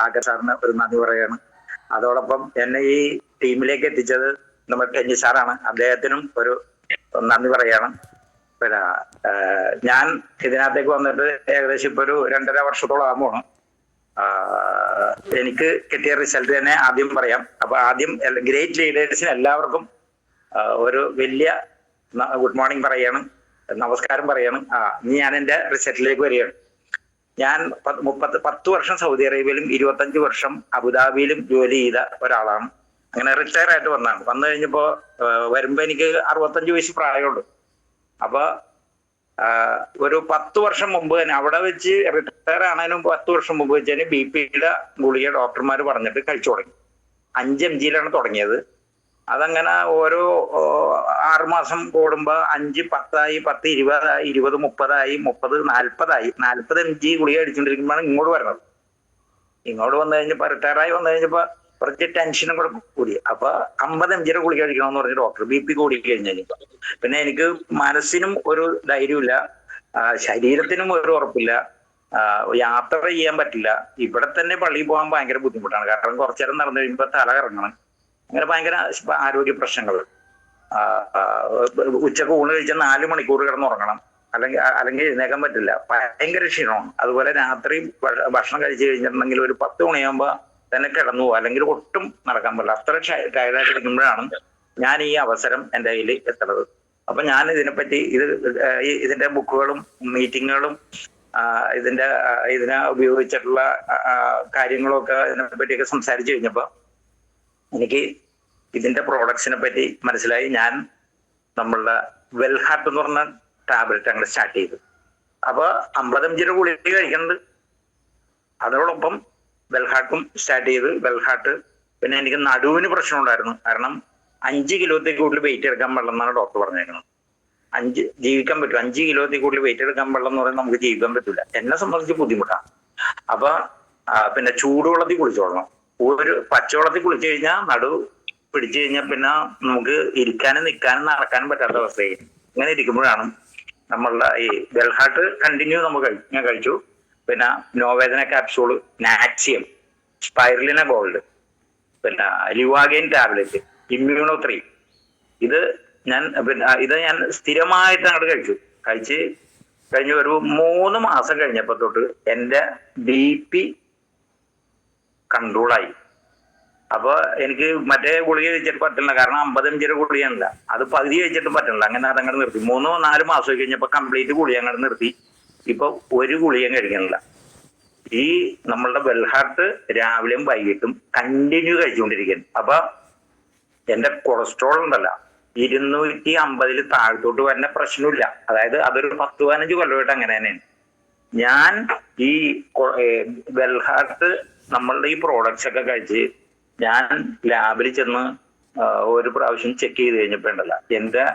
സാഗർ സാറിന് ഒരു നന്ദി പറയാണ്. അതോടൊപ്പം എന്നെ ഈ ടീമിലേക്ക് എത്തിച്ചത് നമ്മുടെ ടെന്നി സാറാണ്, അദ്ദേഹത്തിനും ഒരു നന്ദി പറയാണ്. പിന്നെ ഞാൻ ഇതിനകത്തേക്ക് വന്നിട്ട് ഏകദേശം ഇപ്പൊ ഒരു 2.5 വർഷത്തോളം ആകുമ്പോൾ എനിക്ക് കിട്ടിയ റിസൾട്ട് തന്നെ ആദ്യം പറയാം. അപ്പൊ ആദ്യം ഗ്രേറ്റ് ലീഡേഴ്സിന് എല്ലാവർക്കും ഒരു വലിയ ഗുഡ് മോർണിംഗ് പറയാണ്, നമസ്കാരം പറയാണ്. ഇനി ഞാൻ എന്റെ റിസൾട്ടിലേക്ക് വരികയാണ്. ഞാൻ 10 വർഷം സൗദി അറേബ്യയിലും 25 വർഷം അബുദാബിയിലും ജോലി ചെയ്ത ഒരാളാണ്. അങ്ങനെ റിട്ടയർ ആയിട്ട് വന്നതാണ്. വന്നു കഴിഞ്ഞപ്പോ വരുമ്പോ എനിക്ക് 65 വയസ്സ് പ്രായമുണ്ട്. അപ്പൊ ഒരു 10 വർഷം മുമ്പ് തന്നെ അവിടെ വെച്ച് റിട്ടയർ ആണതിനും 10 വർഷം മുമ്പ് വെച്ച് തന്നെ BP-യുടെ ഗുളിക ഡോക്ടർമാർ പറഞ്ഞിട്ട് കഴിച്ചു തുടങ്ങി. 5 mg തുടങ്ങിയത്. അതങ്ങനെ ഓരോ 6 മാസം കൂടുമ്പോ 5, 10 10, 20 20, 30 30, 40 40 mg ഗുളിക അടിച്ചുകൊണ്ടിരിക്കുമ്പോഴാണ് ഇങ്ങോട്ട് വരുന്നത്. ഇങ്ങോട്ട് വന്നു കഴിഞ്ഞപ്പോ റിട്ടയറായി വന്നു കഴിഞ്ഞപ്പോ കുറച്ച് ടെൻഷനും കൂടെ കൂടി. അപ്പൊ 50 mg ഗുളിക കഴിക്കണമെന്ന് പറഞ്ഞ ഡോക്ടർ BP കൂടി കഴിഞ്ഞു കഴിഞ്ഞപ്പോ പിന്നെ എനിക്ക് മനസ്സിനും ഒരു ധൈര്യമില്ല, ശരീരത്തിനും ഒരു ഉറപ്പില്ല, യാത്ര ചെയ്യാൻ പറ്റില്ല. ഇവിടെ തന്നെ പള്ളിയിൽ പോകാൻ ഭയങ്കര ബുദ്ധിമുട്ടാണ്. കാരണം കുറച്ചു നേരം നടന്നു കഴിയുമ്പോ തല കറങ്ങണം. അങ്ങനെ ഭയങ്കര ആരോഗ്യ പ്രശ്നങ്ങൾ. ഉച്ചക്ക് ഊണ് കഴിച്ചാൽ 4 മണിക്കൂർ കിടന്നുറങ്ങണം, അല്ലെങ്കിൽ എഴുന്നേക്കാൻ പറ്റില്ല, ഭയങ്കര ക്ഷീണമാണ്. അതുപോലെ രാത്രി ഭക്ഷണം കഴിച്ചു കഴിഞ്ഞിട്ടുണ്ടെങ്കിൽ ഒരു 10 മണിയാകുമ്പോ തന്നെ കിടന്നു പോകും, അല്ലെങ്കിൽ ഒട്ടും നടക്കാൻ പറ്റില്ല. അത്ര ടയർഡായിട്ടിരിക്കുമ്പോഴാണ് ഞാൻ ഈ അവസരം എൻ്റെ കയ്യിൽ എത്തുന്നത്. അപ്പൊ ഞാൻ ഇതിനെപ്പറ്റി ഇതിന്റെ ബുക്കുകളും മീറ്റിങ്ങുകളും ഇതിനെ ഉപയോഗിച്ചിട്ടുള്ള കാര്യങ്ങളും ഒക്കെ ഇതിനെപ്പറ്റിയൊക്കെ സംസാരിച്ചു കഴിഞ്ഞപ്പോ എനിക്ക് ഇതിന്റെ പ്രോഡക്ട്സിനെ പറ്റി മനസ്സിലായി. ഞാൻ നമ്മളുടെ വെൽഹാർട്ട് എന്ന് പറഞ്ഞ ടാബ്ലറ്റ് അങ്ങനെ സ്റ്റാർട്ട് ചെയ്തു. അപ്പൊ 50 mg ഗുളിക കഴിക്കുന്നുണ്ട്, അതോടൊപ്പം വെൽഹാർട്ടും സ്റ്റാർട്ട് ചെയ്ത്. വെൽഹാർട്ട് പിന്നെ എനിക്ക് നടുവിന് പ്രശ്നം ഉണ്ടായിരുന്നു. കാരണം 5 കിലോത്തിൽ കൂടുതൽ വെയിറ്റ് എടുക്കാൻ പാടില്ല എന്നാണ് ഡോക്ടർ പറഞ്ഞേക്കുന്നത്. ജീവിക്കാൻ പറ്റും, 5 കിലോത്തിൽ കൂടുതൽ വെയിറ്റ് എടുക്കാൻ പാടില്ല എന്ന് പറയുന്നത് നമുക്ക് ജീവിക്കാൻ പറ്റില്ല. എന്നെ സംബന്ധിച്ച് ബുദ്ധിമുട്ടാണ്. അപ്പൊ പിന്നെ ചൂടുവെള്ളത്തിൽ കുളിച്ചോളണം. ഒരു പച്ചവെള്ളത്തിൽ കുളിച്ചു കഴിഞ്ഞാൽ നടു പിടിച്ചു കഴിഞ്ഞാൽ പിന്നെ നമുക്ക് ഇരിക്കാനും നിൽക്കാനും നടക്കാനും പറ്റാത്ത അവസ്ഥയായി. ഇങ്ങനെ ഇരിക്കുമ്പോഴാണ് നമ്മളുടെ ഈ വെൽഹാർട്ട് കണ്ടിന്യൂ ഞാൻ കഴിച്ചു. പിന്നെ നോവേദന ക്യാപ്സൂള്, നാക്സിയം, സ്പൈറലിന ഗോൾഡ്, പിന്നെ ലിവാഗൈൻ ടാബ്ലറ്റ്, ഇമ്മ്യൂണോ 3, ഇത് ഞാൻ സ്ഥിരമായിട്ട് അങ്ങോട്ട് കഴിച്ച് കഴിഞ്ഞ് ഒരു 3 മാസം കഴിഞ്ഞപ്പോ തൊട്ട് എൻ്റെ BP കൺട്രോളായി. അപ്പൊ എനിക്ക് മറ്റേ ഗുളിക കഴിച്ചിട്ട് പറ്റില്ല, കാരണം 50 mg ഗുളികയല്ല, അത് പകുതി കഴിച്ചിട്ടും പറ്റില്ല. അങ്ങനെ അതങ്ങോട്ട് നിർത്തി. 3-4 മാസം കഴിഞ്ഞപ്പോ കംപ്ലീറ്റ് ഗുളിക അങ്ങോട്ട് നിർത്തി. ഇപ്പൊ ഒരു ഗുളികയും കഴിക്കണില്ല. ഈ നമ്മളുടെ വെൽഹാർട്ട് രാവിലെയും വൈകിട്ടും കണ്ടിന്യൂ കഴിച്ചുകൊണ്ടിരിക്കുന്നു. അപ്പൊ എന്റെ കൊളസ്ട്രോൾ ഉണ്ടല്ല 250 താഴത്തോട്ട് വരുന്ന പ്രശ്നമില്ല. അതായത് അതൊരു 10-15 കൊല്ലമായിട്ട് അങ്ങനെ തന്നെയാണ്. ഞാൻ ഈ വെൽഹാർട്ട് നമ്മളുടെ ഈ പ്രോഡക്ട്സ് ഒക്കെ കഴിച്ച് ഞാൻ ലാബിൽ ചെന്ന് ഒരു പ്രാവശ്യം ചെക്ക് ചെയ്ത് കഴിഞ്ഞപ്പോ ഉണ്ടല്ല എന്റെ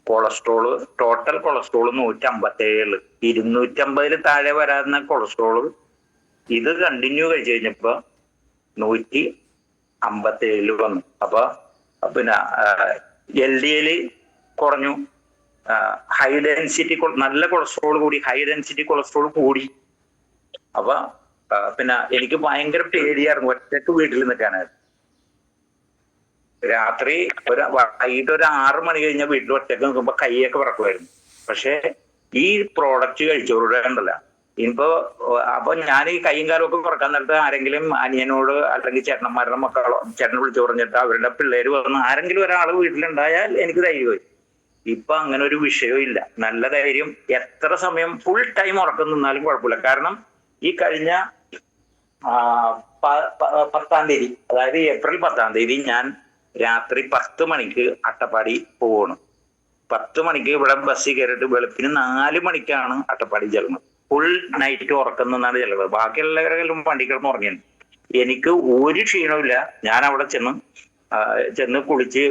കൊളസ്ട്രോള്, ടോട്ടൽ കൊളസ്ട്രോള് 157. 250 താഴെ വരാവുന്ന കൊളസ്ട്രോള് ഇത് കണ്ടിന്യൂ കഴിച്ചു കഴിഞ്ഞപ്പോ 157 വന്നു. അപ്പൊ പിന്നെ LDL കുറഞ്ഞു, ഹൈ ഡെൻസിറ്റി നല്ല കൊളസ്ട്രോൾ കൂടി, ഹൈ ഡെൻസിറ്റി കൊളസ്ട്രോൾ കൂടി. അപ്പൊ പിന്നെ എനിക്ക് ഭയങ്കര പേടിയായിരുന്നു ഒറ്റക്ക് വീട്ടിൽ നിൽക്കാനായിരുന്നു. രാത്രി വൈകിട്ട് ഒരു 6 മണി കഴിഞ്ഞാൽ വീട്ടിൽ ഒറ്റക്ക് നിൽക്കുമ്പോ കൈയൊക്കെ വിറക്കുമായിരുന്നു. പക്ഷെ ഈ പ്രോഡക്റ്റ് കഴിച്ചവരുടെ ഉണ്ടല്ല ഇനിയിപ്പോ അപ്പൊ ഞാൻ ഈ കൈയും കാലും ഒക്കെ കുറക്കാൻ നേരത്ത് ആരെങ്കിലും അനിയനോട് അല്ലെങ്കിൽ ചേട്ടന്മാരുടെ മക്കളോ ചേട്ടനെ വിളിച്ചു പറഞ്ഞിട്ട് അവരുടെ പിള്ളേര് വന്ന് ആരെങ്കിലും ഒരാൾ വീട്ടിലുണ്ടായാൽ എനിക്ക് ധൈര്യമായി. ഇപ്പൊ അങ്ങനെ ഒരു വിഷയവും ഇല്ല. നല്ല ധൈര്യം. എത്ര സമയം ഫുൾ ടൈം ഉറക്കം നിന്നാലും കുഴപ്പമില്ല. കാരണം ഈ കഴിഞ്ഞ 10-ാം തീയതി, അതായത് ഏപ്രിൽ 10-ാം തീയതി ഞാൻ രാത്രി 10 മണിക്ക് അട്ടപ്പാടി പോവാണ്. 10 മണിക്ക് ഇവിടെ ബസ്സിൽ കയറിയിട്ട് വെളുപ്പിന് 4 മണിക്കാണ് അട്ടപ്പാടി ചെല്ലുന്നത്. ഫുൾ നൈറ്റ് ഉറക്കം നിന്നാണ് ചെല്ലുന്നത്. ബാക്കി എല്ലാവരെങ്കിലും വണ്ടി കിടന്ന് ഉറങ്ങിയാണ്. എനിക്ക് ഒരു ക്ഷീണമില്ല. ഞാൻ അവിടെ ചെന്ന് കുളിച്ച്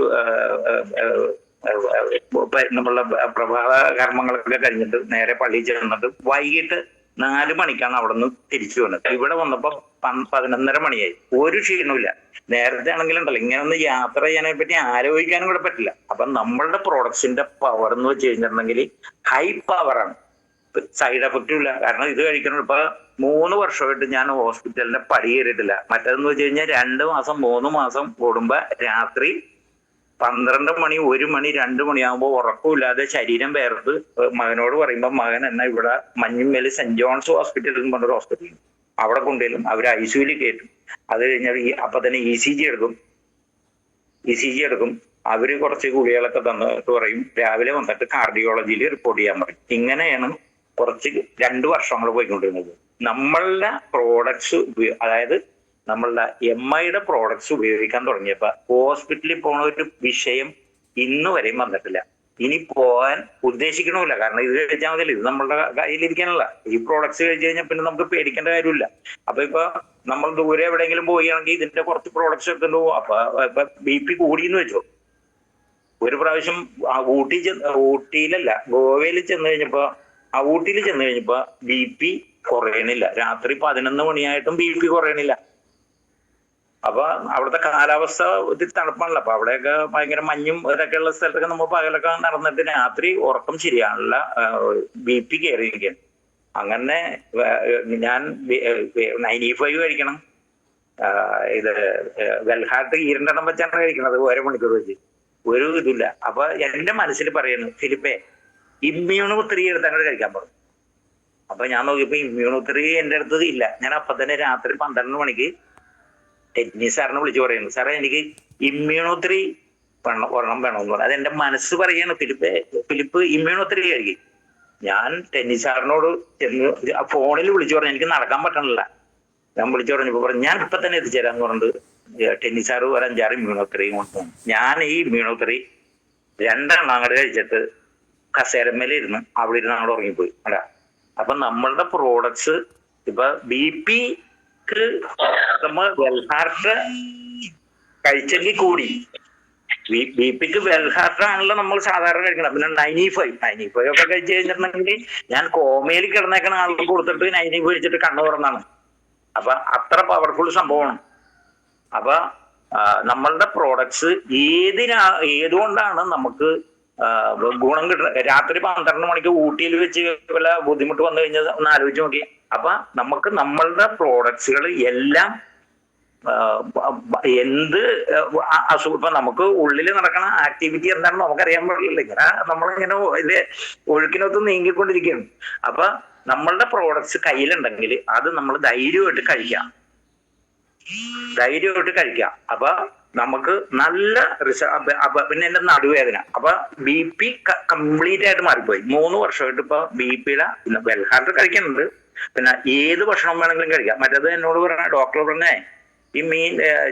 നമ്മളുടെ പ്രഭാത കർമ്മങ്ങളൊക്കെ കഴിഞ്ഞിട്ട് നേരെ പള്ളിയിൽ ചെന്നിട്ട് വൈകിട്ട് 4 മണിക്കാണ് അവിടെ നിന്ന് തിരിച്ചു വന്നത്. ഇവിടെ വന്നപ്പോ 11:30 മണിയായി. ഒരു ക്ഷീണമില്ല. നേരത്തെ ആണെങ്കിലുണ്ടല്ലോ ഇങ്ങനെ ഒന്ന് യാത്ര ചെയ്യാനെ പറ്റി ആലോചിക്കാനും കൂടെ പറ്റില്ല. അപ്പൊ നമ്മളുടെ പ്രോഡക്ട്സിന്റെ പവർ എന്ന് വെച്ച് കഴിഞ്ഞിട്ടുണ്ടെങ്കിൽ ഹൈ പവറാണ്. സൈഡ് എഫക്റ്റും ഇല്ല. കാരണം ഇത് കഴിക്കണം. ഇപ്പൊ 3 വർഷമായിട്ട് ഞാൻ ഹോസ്പിറ്റലിന്റെ പടി കയറിയിട്ടില്ല. മറ്റേതെന്ന് വെച്ച് കഴിഞ്ഞാൽ 2 മാസം 3 മാസം കൂടുമ്പോ രാത്രി 12 മണി 1 മണി 2 മണിയാകുമ്പോ ഉറക്കമില്ലാതെ ശരീരം വേർത്ത് മകനോട് പറയുമ്പോ മകൻ എന്നാ ഇവിടെ മഞ്ഞുമേല് സെന്റ് ജോൺസ് ഹോസ്പിറ്റൽ എന്ന് പറഞ്ഞൊരു ഹോസ്പിറ്റൽ, അവിടെ കൊണ്ടുവരും. അവർ ഐസിയുവിൽ കയറ്റും. അത് കഴിഞ്ഞാൽ അപ്പൊ തന്നെ ECG എടുക്കും. അവര് കുറച്ച് ഗുളികളൊക്കെ തന്നിട്ട് പറയും രാവിലെ വന്നിട്ട് കാർഡിയോളജിയിൽ റിപ്പോർട്ട് ചെയ്യാൻ പറയും. ഇങ്ങനെയാണ് കുറച്ച് 2 വർഷങ്ങൾ പോയിക്കൊണ്ടിരുന്നത്. നമ്മളുടെ പ്രോഡക്ട്സ്, അതായത് നമ്മളുടെ MIയുടെ പ്രോഡക്ട്സ് ഉപയോഗിക്കാൻ തുടങ്ങിയപ്പോ ഹോസ്പിറ്റലിൽ പോണ ഒരു വിഷയം ഇന്ന് വരെയും വന്നിട്ടില്ല. ഇനി പോകാൻ ഉദ്ദേശിക്കണമില്ല. കാരണം ഇത് കഴിച്ചാൽ മതിയല്ലോ, ഇത് നമ്മളുടെ കയ്യിലിരിക്കാനല്ല. ഈ പ്രോഡക്ട്സ് കഴിച്ചു കഴിഞ്ഞാൽ പിന്നെ നമുക്ക് പേടിക്കേണ്ട കാര്യമില്ല. അപ്പൊ ഇപ്പൊ നമ്മൾ ദൂരെ എവിടെയെങ്കിലും പോവുകയാണെങ്കിൽ ഇതിന്റെ കുറച്ച് പ്രോഡക്ട്സ് ഒക്കെ ഉണ്ടാവും. അപ്പൊ BP കൂടിയെന്ന് വെച്ചോ, ഒരു പ്രാവശ്യം ഊട്ടിയിലല്ല ഗോവയിൽ ചെന്ന് കഴിഞ്ഞപ്പോ BP കുറയണില്ല. രാത്രി 11 മണിയായിട്ടും BP കുറയണില്ല. അപ്പൊ അവിടുത്തെ കാലാവസ്ഥ ഒത്തിരി തണുപ്പാണല്ലോ. അപ്പൊ അവിടെയൊക്കെ ഭയങ്കര മഞ്ഞും ഇതൊക്കെ ഉള്ള സ്ഥലത്തൊക്കെ നമ്മൾ പകലൊക്കെ നടന്നിട്ട് രാത്രി ഉറക്കം ശരിയാണല്ല, BP കയറിയിരിക്കാൻ. അങ്ങനെ ഞാൻ 95 കഴിക്കണം. ഇത് വെൽഹാർട്ട് ഈരണ്ടെണ്ണം വെച്ചാണ് കഴിക്കണത് 1 മണിക്കൂർ വെച്ച്. ഒരു ഇതില്ല. അപ്പൊ എന്റെ മനസ്സിൽ പറയുന്നു, ഫിലിപ്പേ ഇമ്മ്യൂണോത്രി എടുത്ത് അങ്ങോട്ട് കഴിക്കാൻ പറഞ്ഞു. അപ്പൊ ഞാൻ നോക്കിയപ്പോ ഇമ്മ്യൂണോത്രി എന്റെ അടുത്ത് ഇല്ല. ഞാൻ അപ്പൊ തന്നെ രാത്രി 12 മണിക്ക് ടെക്നീസ് സാറിനെ വിളിച്ചു പറയുന്നു, സാറേ എനിക്ക് ഇമ്മ്യൂണോത്രി ഒരെണ്ണം വേണമെന്ന് പറഞ്ഞു. അതെന്റെ മനസ്സ് പറയാണ്, ഫിലിപ്പ് ഇമ്മ്യൂണോത്രി കഴിക്കും. ഞാൻ ടെന്നീസ് സാറിനോട് ചെന്ന് ഫോണിൽ വിളിച്ചു പറഞ്ഞു, എനിക്ക് നടക്കാൻ പറ്റണില്ല. ഞാൻ വിളിച്ചു പറഞ്ഞപ്പോ പറഞ്ഞു ഞാൻ ഇപ്പൊ തന്നെ എത്തിച്ചേരാന്ന് പറഞ്ഞിട്ട് ടെന്നീസ് സാറ് ഒരു 5-6 ഇമ്മ്യൂണോത്രി കൊണ്ടുപോകും. ഞാൻ ഈ ഇമ്മ്യൂണോത്രി 2 എണ്ണം അങ്ങോട്ട് കഴിച്ചിട്ട് കസേരമേലിരുന്ന് അവിടെ ഇരുന്ന് അങ്ങോട്ട് ഉറങ്ങിപ്പോയി. അല്ല, അപ്പൊ നമ്മളുടെ പ്രോഡക്ട്സ് ഇപ്പൊ BPക്ക് നമ്മൾ വെൽഹാർട്ട് കഴിച്ചെങ്കിൽ കൂടി, BPക്ക് വെൽഹാർട്ട് ആണല്ലോ നമ്മൾ സാധാരണ കഴിക്കണം. പിന്നെ 95 ഒക്കെ കഴിച്ചു കഴിഞ്ഞിട്ടുണ്ടെങ്കിൽ ഞാൻ കോമയിൽ കിടന്നേക്കണ ആൾക്ക് കൊടുത്തിട്ട് 95 കഴിച്ചിട്ട് കണ്ണു തുറന്നാണ്. അപ്പൊ അത്ര പവർഫുൾ സംഭവമാണ്. അപ്പൊ നമ്മളുടെ പ്രോഡക്ട്സ് ഏതുകൊണ്ടാണ് നമുക്ക് ഗുണം കിട്ടുന്നത്. രാത്രി 12 മണിക്ക് ഊട്ടിയിൽ വെച്ച് വല്ല ബുദ്ധിമുട്ട് വന്നു കഴിഞ്ഞാൽ ഒന്ന് ആലോചിച്ച് നോക്കി. അപ്പൊ നമുക്ക് നമ്മളുടെ പ്രോഡക്ട്സുകൾ എല്ലാം എന്ത് അസുഖം, ഇപ്പൊ നമുക്ക് ഉള്ളിൽ നടക്കണ ആക്ടിവിറ്റി എന്താണെന്ന് നമുക്കറിയാൻ പാടില്ല. ഇങ്ങനെ നമ്മളിങ്ങനെ ഇത് ഒഴുക്കിനൊത്ത് നീങ്ങിക്കൊണ്ടിരിക്കുകയാണ്. അപ്പൊ നമ്മളുടെ പ്രോഡക്ട്സ് കയ്യിലുണ്ടെങ്കിൽ അത് നമ്മൾ ധൈര്യമായിട്ട് കഴിക്കാം. അപ്പൊ നമുക്ക് നല്ല പിന്നെ എന്റെ നടുവേദന, അപ്പൊ BP കംപ്ലീറ്റ് ആയിട്ട് മാറിപ്പോയി. 3 വർഷമായിട്ട് ഇപ്പൊ BPയുടെ വെൽഹാർട്ട് കഴിക്കുന്നുണ്ട്. പിന്നെ ഏത് ഭക്ഷണം വേണമെങ്കിലും കഴിക്കാം. മറ്റേത് എന്നോട് പറഞ്ഞ ഡോക്ടർ പറഞ്ഞേ, ഈ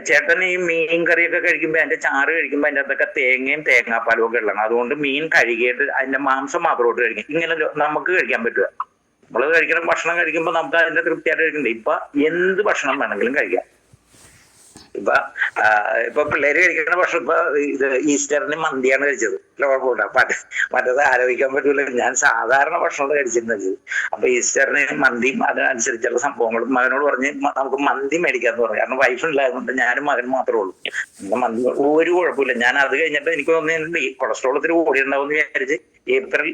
ചേട്ടൻ ഈ മീൻ കറിയൊക്കെ കഴിക്കുമ്പോ അതിന്റെ ചാറ് കഴിക്കുമ്പോ അതിന്റെ അകത്തൊക്കെ തേങ്ങയും തേങ്ങാപ്പാലും ഒക്കെ ഉള്ളതാണ്. അതുകൊണ്ട് മീൻ കഴുകിയിട്ട് അതിന്റെ മാംസം മാത്രമായിട്ട് കഴിക്കും. ഇങ്ങനെ നമുക്ക് കഴിക്കാൻ പറ്റുക. നമ്മൾ കഴിക്കുന്ന ഭക്ഷണം കഴിക്കുമ്പോൾ നമുക്ക് അതിന്റെ തൃപ്തിയായിട്ട് കഴിക്കണ്ടേ. ഇപ്പൊ എന്ത് ഭക്ഷണം വേണമെങ്കിലും കഴിക്കാം. ഇപ്പൊ പിള്ളേര് കഴിക്കുന്ന ഭക്ഷണം, ഇപ്പൊ ഇത് ഈസ്റ്ററിന് മന്തിയാണ് കഴിച്ചത്, കുഴപ്പമില്ല. മറ്റേത് ആലോചിക്കാൻ പറ്റൂല. ഞാൻ സാധാരണ ഭക്ഷണം കഴിച്ചിരുന്നത്. അപ്പൊ ഈസ്റ്ററിന് മന്തിയും അതിനനുസരിച്ചുള്ള സംഭവങ്ങളും മകനോട് പറഞ്ഞ് നമുക്ക് മന്തി മേടിക്കാന്ന് പറഞ്ഞു. കാരണം വൈഫ് ഉണ്ടായതുകൊണ്ട് ഞാനും മകനും മാത്രമേ ഉള്ളൂ. മന്തി ഒരു കുഴപ്പമില്ല. ഞാൻ അത് കഴിഞ്ഞിട്ട് എനിക്ക് തോന്നിയിട്ടുണ്ട് ഈ കൊളസ്ട്രോൾ ഒത്തിരി കൂടിയുണ്ടാവും എന്ന് വിചാരിച്ച് ഏപ്രിൽ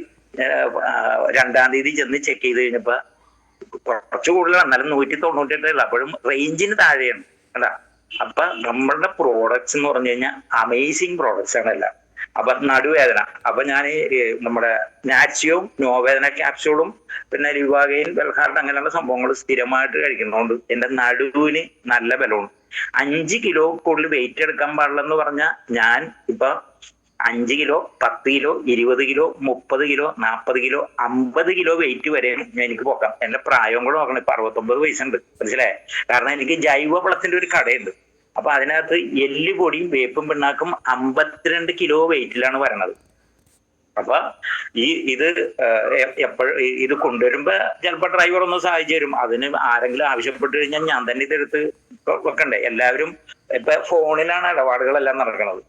2-ാം തീയതി ചെന്ന് ചെക്ക് ചെയ്ത് കഴിഞ്ഞപ്പോ കുറച്ച് കൂടുതലാണ്, എന്നാലും 198 അപ്പോഴും റേഞ്ചിന് താഴെയാണ്. അല്ല, അപ്പൊ നമ്മളുടെ പ്രോഡക്ട്സ് എന്ന് പറഞ്ഞു കഴിഞ്ഞാൽ അമേസിങ് പ്രോഡക്ട്സ് ആണ് എല്ലാം. അപ്പൊ നടുവേദന, അപ്പൊ ഞാൻ നമ്മുടെ നാച്ചിയും നോവേദന ക്യാപ്സ്യൂളും പിന്നെ ലിവാഗൈൻ വെൽഹാർട്ട് അങ്ങനെയുള്ള സംഭവങ്ങൾ സ്ഥിരമായിട്ട് കഴിക്കുന്നതുകൊണ്ട് എന്റെ നടുവിന് നല്ല ബലമാണ്. 5 കിലോ കൂടുതൽ വെയിറ്റ് എടുക്കാൻ പാടില്ലെന്ന് പറഞ്ഞാൽ ഞാൻ ഇപ്പൊ 5 kilo 10 kilo 20 kilo 30 kilo 40 kilo 50 kilo weight വരെ എനിക്ക് പോക്കാം. എന്റെ പ്രായം കൂടെ നോക്കണം. ഇപ്പൊ 69 വയസ്സുണ്ട്, മനസ്സിലായേ. കാരണം എനിക്ക് ജൈവവളത്തിന്റെ ഒരു കടയുണ്ട്. അപ്പൊ അതിനകത്ത് എല്ലുപൊടിയും വേപ്പും പിണ്ണാക്കും 52 കിലോ വെയിറ്റിലാണ് വരണത്. അപ്പൊ ഇത് ഇത് കൊണ്ടുവരുമ്പോ ചിലപ്പോ ഡ്രൈവർ ഒന്ന് സഹായിച്ചു തരും. അതിന് ആരെങ്കിലും ആവശ്യപ്പെട്ട് കഴിഞ്ഞാൽ ഞാൻ തന്നെ ഇതെടുത്ത് വെക്കണ്ടേ. എല്ലാവരും ഇപ്പൊ ഫോണിലാണ് ഇടപാടുകളെല്ലാം നടക്കുന്നത്.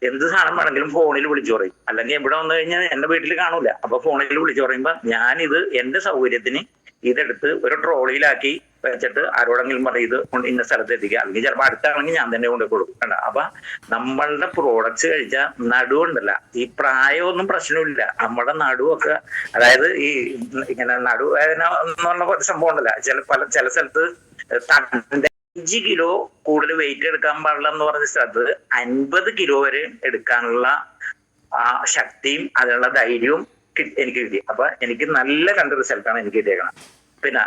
എന്ത് സാധനം വേണമെങ്കിലും ഫോണിൽ വിളിച്ചു പറയും. അല്ലെങ്കിൽ എവിടെ വന്നു കഴിഞ്ഞാൽ എന്റെ വീട്ടിൽ കാണൂല. അപ്പൊ ഫോണിൽ വിളിച്ചു പറയുമ്പോ ഞാനിത് എന്റെ സൗകര്യത്തിന് ഇതെടുത്ത് ഒരു ട്രോളിയിലാക്കി വെച്ചിട്ട് ആരോടെങ്കിലും പറയും ഇത് ഇന്ന സ്ഥലത്ത് എത്തിക്കുക, അല്ലെങ്കിൽ ചിലപ്പോൾ അടുത്താണെങ്കിൽ ഞാൻ തന്നെ കൊണ്ടു കൊടുക്കും. കണ്ട, അപ്പൊ നമ്മളുടെ പ്രോഡക്ട്സ് കഴിച്ചാൽ നടുവുണ്ടല്ല, ഈ പ്രായമൊന്നും പ്രശ്നമില്ല. നമ്മുടെ നടുവൊക്കെ, അതായത് ഈ ഇങ്ങനെ നടുവേദന എന്നുള്ള സംഭവം ഉണ്ടല്ല, ചില സ്ഥലത്ത് 5 കിലോ കൂടുതൽ വെയിറ്റ് എടുക്കാൻ പാടില്ല എന്ന് പറഞ്ഞ സ്ഥലത്ത് 50 കിലോ വരെ എടുക്കാനുള്ള ആ ശക്തിയും അതിനുള്ള ധൈര്യവും എനിക്ക് കിട്ടി. അപ്പൊ എനിക്ക് നല്ല കണ്ട റിസൾട്ടാണ് എനിക്ക് കിട്ടിയേക്കണം. പിന്നെ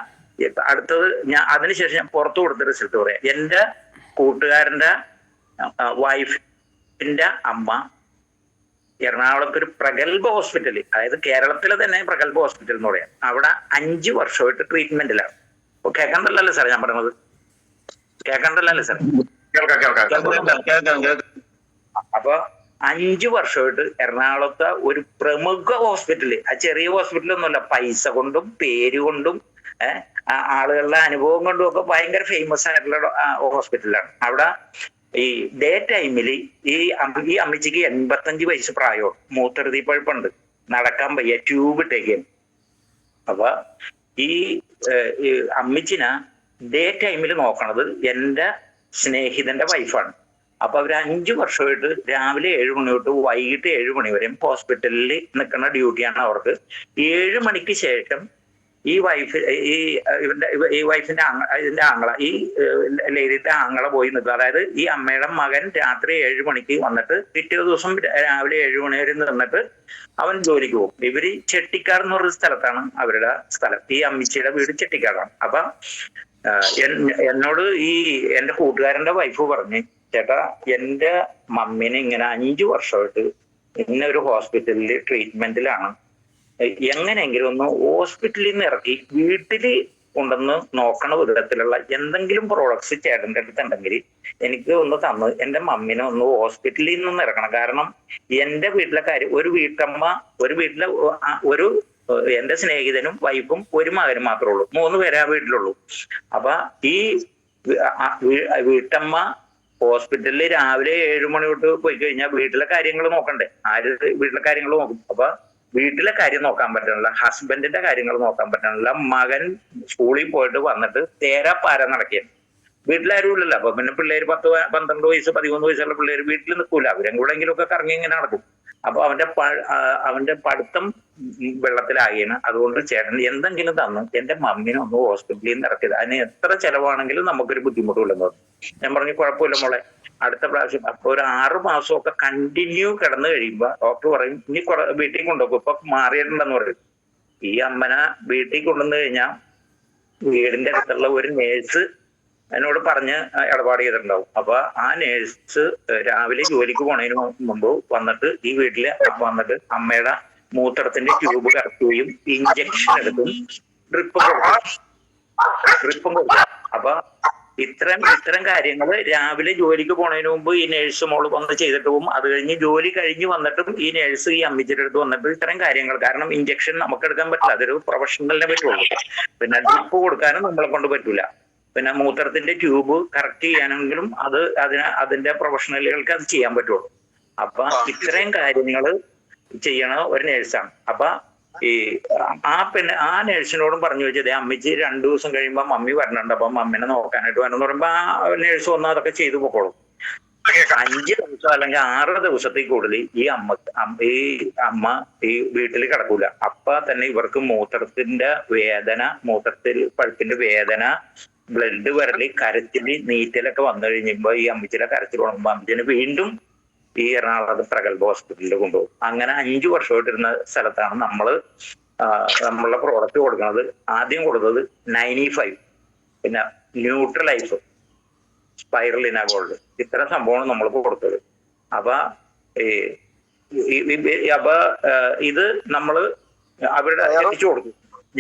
അടുത്തത് അതിനുശേഷം ഞാൻ പുറത്തു കൊടുത്ത റിസൾട്ട് പറയാം. എന്റെ കൂട്ടുകാരന്റെ വൈഫിന്റെ അമ്മ എറണാകുളത്ത് ഒരു പ്രഗത്ഭ ഹോസ്പിറ്റൽ, അതായത് കേരളത്തിലെ തന്നെ പ്രഗത്ഭ ഹോസ്പിറ്റൽ എന്ന് പറയാം, അവിടെ 5 വർഷമായിട്ട് ട്രീറ്റ്മെന്റിലാണ്. കേൾക്കണ്ടല്ലോ സാർ ഞാൻ പറയുന്നത്? കേൾക്കണ്ടല്ലോ സാർ? അപ്പൊ 5 വർഷമായിട്ട് എറണാകുളത്തെ ഒരു പ്രമുഖ ഹോസ്പിറ്റല്, ആ ചെറിയ ഹോസ്പിറ്റലൊന്നുമല്ല, പൈസ കൊണ്ടും പേര് കൊണ്ടും ആളുകളുടെ അനുഭവം കൊണ്ടും ഒക്കെ ഭയങ്കര ഫേമസ് ആയിട്ടുള്ള ഹോസ്പിറ്റലാണ്. അവിടെ ഈ ഡേ ടൈമില് ഈ അമ്മച്ചിക്ക് 85 വയസ്സ് പ്രായമാണ്, മൂത്രത്തി പഴുപ്പുണ്ട്, നടക്കാൻ വയ്യ, ട്യൂബ് ഇട്ടേക്കാണ്. അപ്പൊ ഈ അമ്മച്ചിനെ ഡേ ടൈമിൽ നോക്കണത് എന്റെ സ്നേഹിതന്റെ വൈഫാണ്. അപ്പൊ അവര് 5 വർഷമായിട്ട് രാവിലെ 7 മണി തൊട്ട് വൈകിട്ട് 7 മണി വരെയും ഹോസ്പിറ്റലിൽ നിൽക്കുന്ന ഡ്യൂട്ടിയാണ് അവർക്ക്. 7 മണിക്ക് ശേഷം ഈ വൈഫിന്റെ ആങ്ങള, ഈ ലേഡിയുടെ ആങ്ങള പോയി നിൽക്കുക. അതായത് ഈ അമ്മയുടെ മകൻ രാത്രി 7 മണിക്ക് വന്നിട്ട് പിറ്റേ ദിവസം രാവിലെ 7 മണി വരെ നിന്നിട്ട് അവൻ ജോലിക്ക് പോകും. ഇവര് ചെട്ടിക്കാട് എന്ന് പറഞ്ഞ സ്ഥലത്താണ് അവരുടെ സ്ഥലം. ഈ അമ്മിച്ചിയുടെ വീട് ചെട്ടിക്കാടാണ്. അപ്പൊ എന്നോട് ഈ എന്റെ കൂട്ടുകാരന്റെ വൈഫ് പറഞ്ഞു, ചേട്ടാ എന്റെ മമ്മീനെ ഇങ്ങനെ 5 വർഷമായിട്ട് ഇന്ന ഒരു ഹോസ്പിറ്റലിൽ ട്രീറ്റ്മെന്റിലാണ്, എങ്ങനെയെങ്കിലും ഒന്ന് ഹോസ്പിറ്റലിൽ നിന്ന് ഇറക്കി വീട്ടില് കൊണ്ടുവന്ന് നോക്കണ വിധത്തിലുള്ള എന്തെങ്കിലും പ്രോഡക്ട്സ് ചേട്ടൻ്റെ അടുത്തുണ്ടെങ്കിൽ എനിക്ക് ഒന്ന് തന്ന് എന്റെ മമ്മീനെ ഒന്ന് ഹോസ്പിറ്റലിൽ നിന്ന് ഇറക്കണം. കാരണം എന്റെ വീട്ടിലെ കാര്യം, ഒരു വീട്ടമ്മ, ഒരു വീട്ടിലെ എന്റെ സ്നേഹിതനും വൈഫും ഒരു മകനും മാത്രമേ ഉള്ളൂ, 3 പേരെ ആ വീട്ടിലുള്ളൂ. അപ്പൊ ഈ വീട്ടമ്മ ഹോസ്പിറ്റലിൽ രാവിലെ 7 മണി തൊട്ട് പോയി കഴിഞ്ഞാൽ വീട്ടിലെ കാര്യങ്ങൾ നോക്കണ്ടേ? ആര് വീട്ടിലെ കാര്യങ്ങൾ നോക്കും? അപ്പൊ വീട്ടിലെ കാര്യം നോക്കാൻ പറ്റണില്ല, ഹസ്ബൻഡിന്റെ കാര്യങ്ങൾ നോക്കാൻ പറ്റണില്ല, മകൻ സ്കൂളിൽ പോയിട്ട് വന്നിട്ട് തേരാപ്പാര നടക്കുകയാണ്, വീട്ടിലാരും ഇല്ലല്ലോ. അപ്പൊ പിന്നെ പിള്ളേര് 10, 12 വയസ്സ് 13 വയസ്സുള്ള പിള്ളേര് വീട്ടിൽ നിൽക്കൂല, അവരും കൂടെ എങ്കിലും ഒക്കെ കറങ്ങി ഇങ്ങനെ നടക്കും. അപ്പൊ അവന്റെ പഠിത്തം വെള്ളത്തിലാകിയാണ്. അതുകൊണ്ട് ചേട്ടൻ എന്തെങ്കിലും തന്നു എന്റെ മമ്മീനെ ഒന്ന് ഹോസ്പിറ്റലിൽ നിന്ന് ഇറക്കിയത്, അതിന് എത്ര ചെലവാണെങ്കിലും നമുക്കൊരു ബുദ്ധിമുട്ടില്ലെന്ന് പറഞ്ഞു. ഞാൻ പറഞ്ഞു കുഴപ്പമില്ല മോളെ, അടുത്ത പ്രാവശ്യം. അപ്പൊ ഒരു 6 മാസമൊക്കെ കണ്ടിന്യൂ കിടന്നു കഴിയുമ്പോ ഡോക്ടർ പറയും ഇനി വീട്ടിൽ കൊണ്ടുപോകും, ഇപ്പൊ മാറിയിട്ടുണ്ടെന്ന് പറയും. ഈ അമ്മനെ വീട്ടിൽ കൊണ്ടുവന്നു കഴിഞ്ഞാൽ വീടിന്റെ അടുത്തുള്ള ഒരു നേഴ്സ് എന്നോട് പറഞ്ഞ് ഇടപാട് ചെയ്തിട്ടുണ്ടാവും. അപ്പൊ ആ നേഴ്സ് രാവിലെ ജോലിക്ക് പോണതിന് മുമ്പ് വന്നിട്ട് ഈ വീട്ടില് വന്നിട്ട് അമ്മയുടെ മൂത്രത്തിന്റെ ട്യൂബ് കറക്കുകയും ഇഞ്ചക്ഷൻ എടുക്കും, ഡ്രിപ്പും കൊടുക്കും. അപ്പൊ ഇത്തരം കാര്യങ്ങൾ രാവിലെ ജോലിക്ക് പോണതിന് മുമ്പ് ഈ നേഴ്സ് മോള് വന്ന് ചെയ്തിട്ട് പോകും. അത് കഴിഞ്ഞ് ജോലി കഴിഞ്ഞ് വന്നിട്ടും ഈ നേഴ്സ് ഈ അമ്മിച്ചിയുടെ അടുത്ത് വന്നിട്ട് ഇത്തരം കാര്യങ്ങൾ, കാരണം ഇഞ്ചക്ഷൻ നമുക്ക് എടുക്കാൻ പറ്റില്ല, അതൊരു പ്രൊഫഷണലിനെ പറ്റുള്ളൂ. പിന്നെ ഡ്രിപ്പ് കൊടുക്കാനും നമ്മളെ കൊണ്ട് പറ്റൂല. പിന്നെ മൂത്രത്തിന്റെ ട്യൂബ് കറക്റ്റ് ചെയ്യാനെങ്കിലും അതിന്റെ പ്രൊഫഷണലുകൾക്ക് അത് ചെയ്യാൻ പറ്റുള്ളൂ. അപ്പൊ ഇത്രയും കാര്യങ്ങൾ ചെയ്യണ ഒരു നേഴ്സാണ്. അപ്പൊ ഈ ആ നേഴ്സിനോടും പറഞ്ഞു വെച്ചത് അമ്മച്ചി 2 ദിവസം കഴിയുമ്പോ മമ്മി വരണുണ്ട്, അപ്പൊ മമ്മിനെ നോക്കാനായിട്ട് വരണമെന്ന് പറയുമ്പോ ആ നേഴ്സ് വന്ന് അതൊക്കെ ചെയ്തു പോക്കോളും. 5 ദിവസം അല്ലെങ്കിൽ 6 ദിവസത്തിൽ കൂടുതൽ ഈ അമ്മ ഈ വീട്ടിൽ കിടക്കൂല. അപ്പൊ തന്നെ ഇവർക്ക് മൂത്രത്തിന്റെ വേദന, മൂത്രത്തിൽ പഴുപ്പിന്റെ വേദന, ബ്ലഡ് വരല്, കരച്ചില്, നീറ്റലൊക്കെ വന്നു കഴിഞ്ഞപ്പോ ഈ അമ്മച്ചിയുടെ കരച്ചിൽ കൊണ്ടുമ്പോ അമ്മച്ചിന് വീണ്ടും ഈ എറണാകുളത്ത് പ്രഗത്ഭ ഹോസ്പിറ്റലിൽ കൊണ്ടുപോകും. അങ്ങനെ 5 വർഷമായിട്ടിരുന്ന സ്ഥലത്താണ് നമ്മളുടെ പ്രോഡക്റ്റ് കൊടുക്കുന്നത്. ആദ്യം കൊടുത്തത് 95, പിന്നെ ന്യൂട്രലൈഫ്, സ്പൈറലിന ഗോൾഡ്, ഇത്തരം സംഭവമാണ് നമ്മൾ കൊടുത്തത്. അപ്പൊ ഇത് നമ്മള് അവരുടെ എത്തിച്ചു കൊടുത്തു.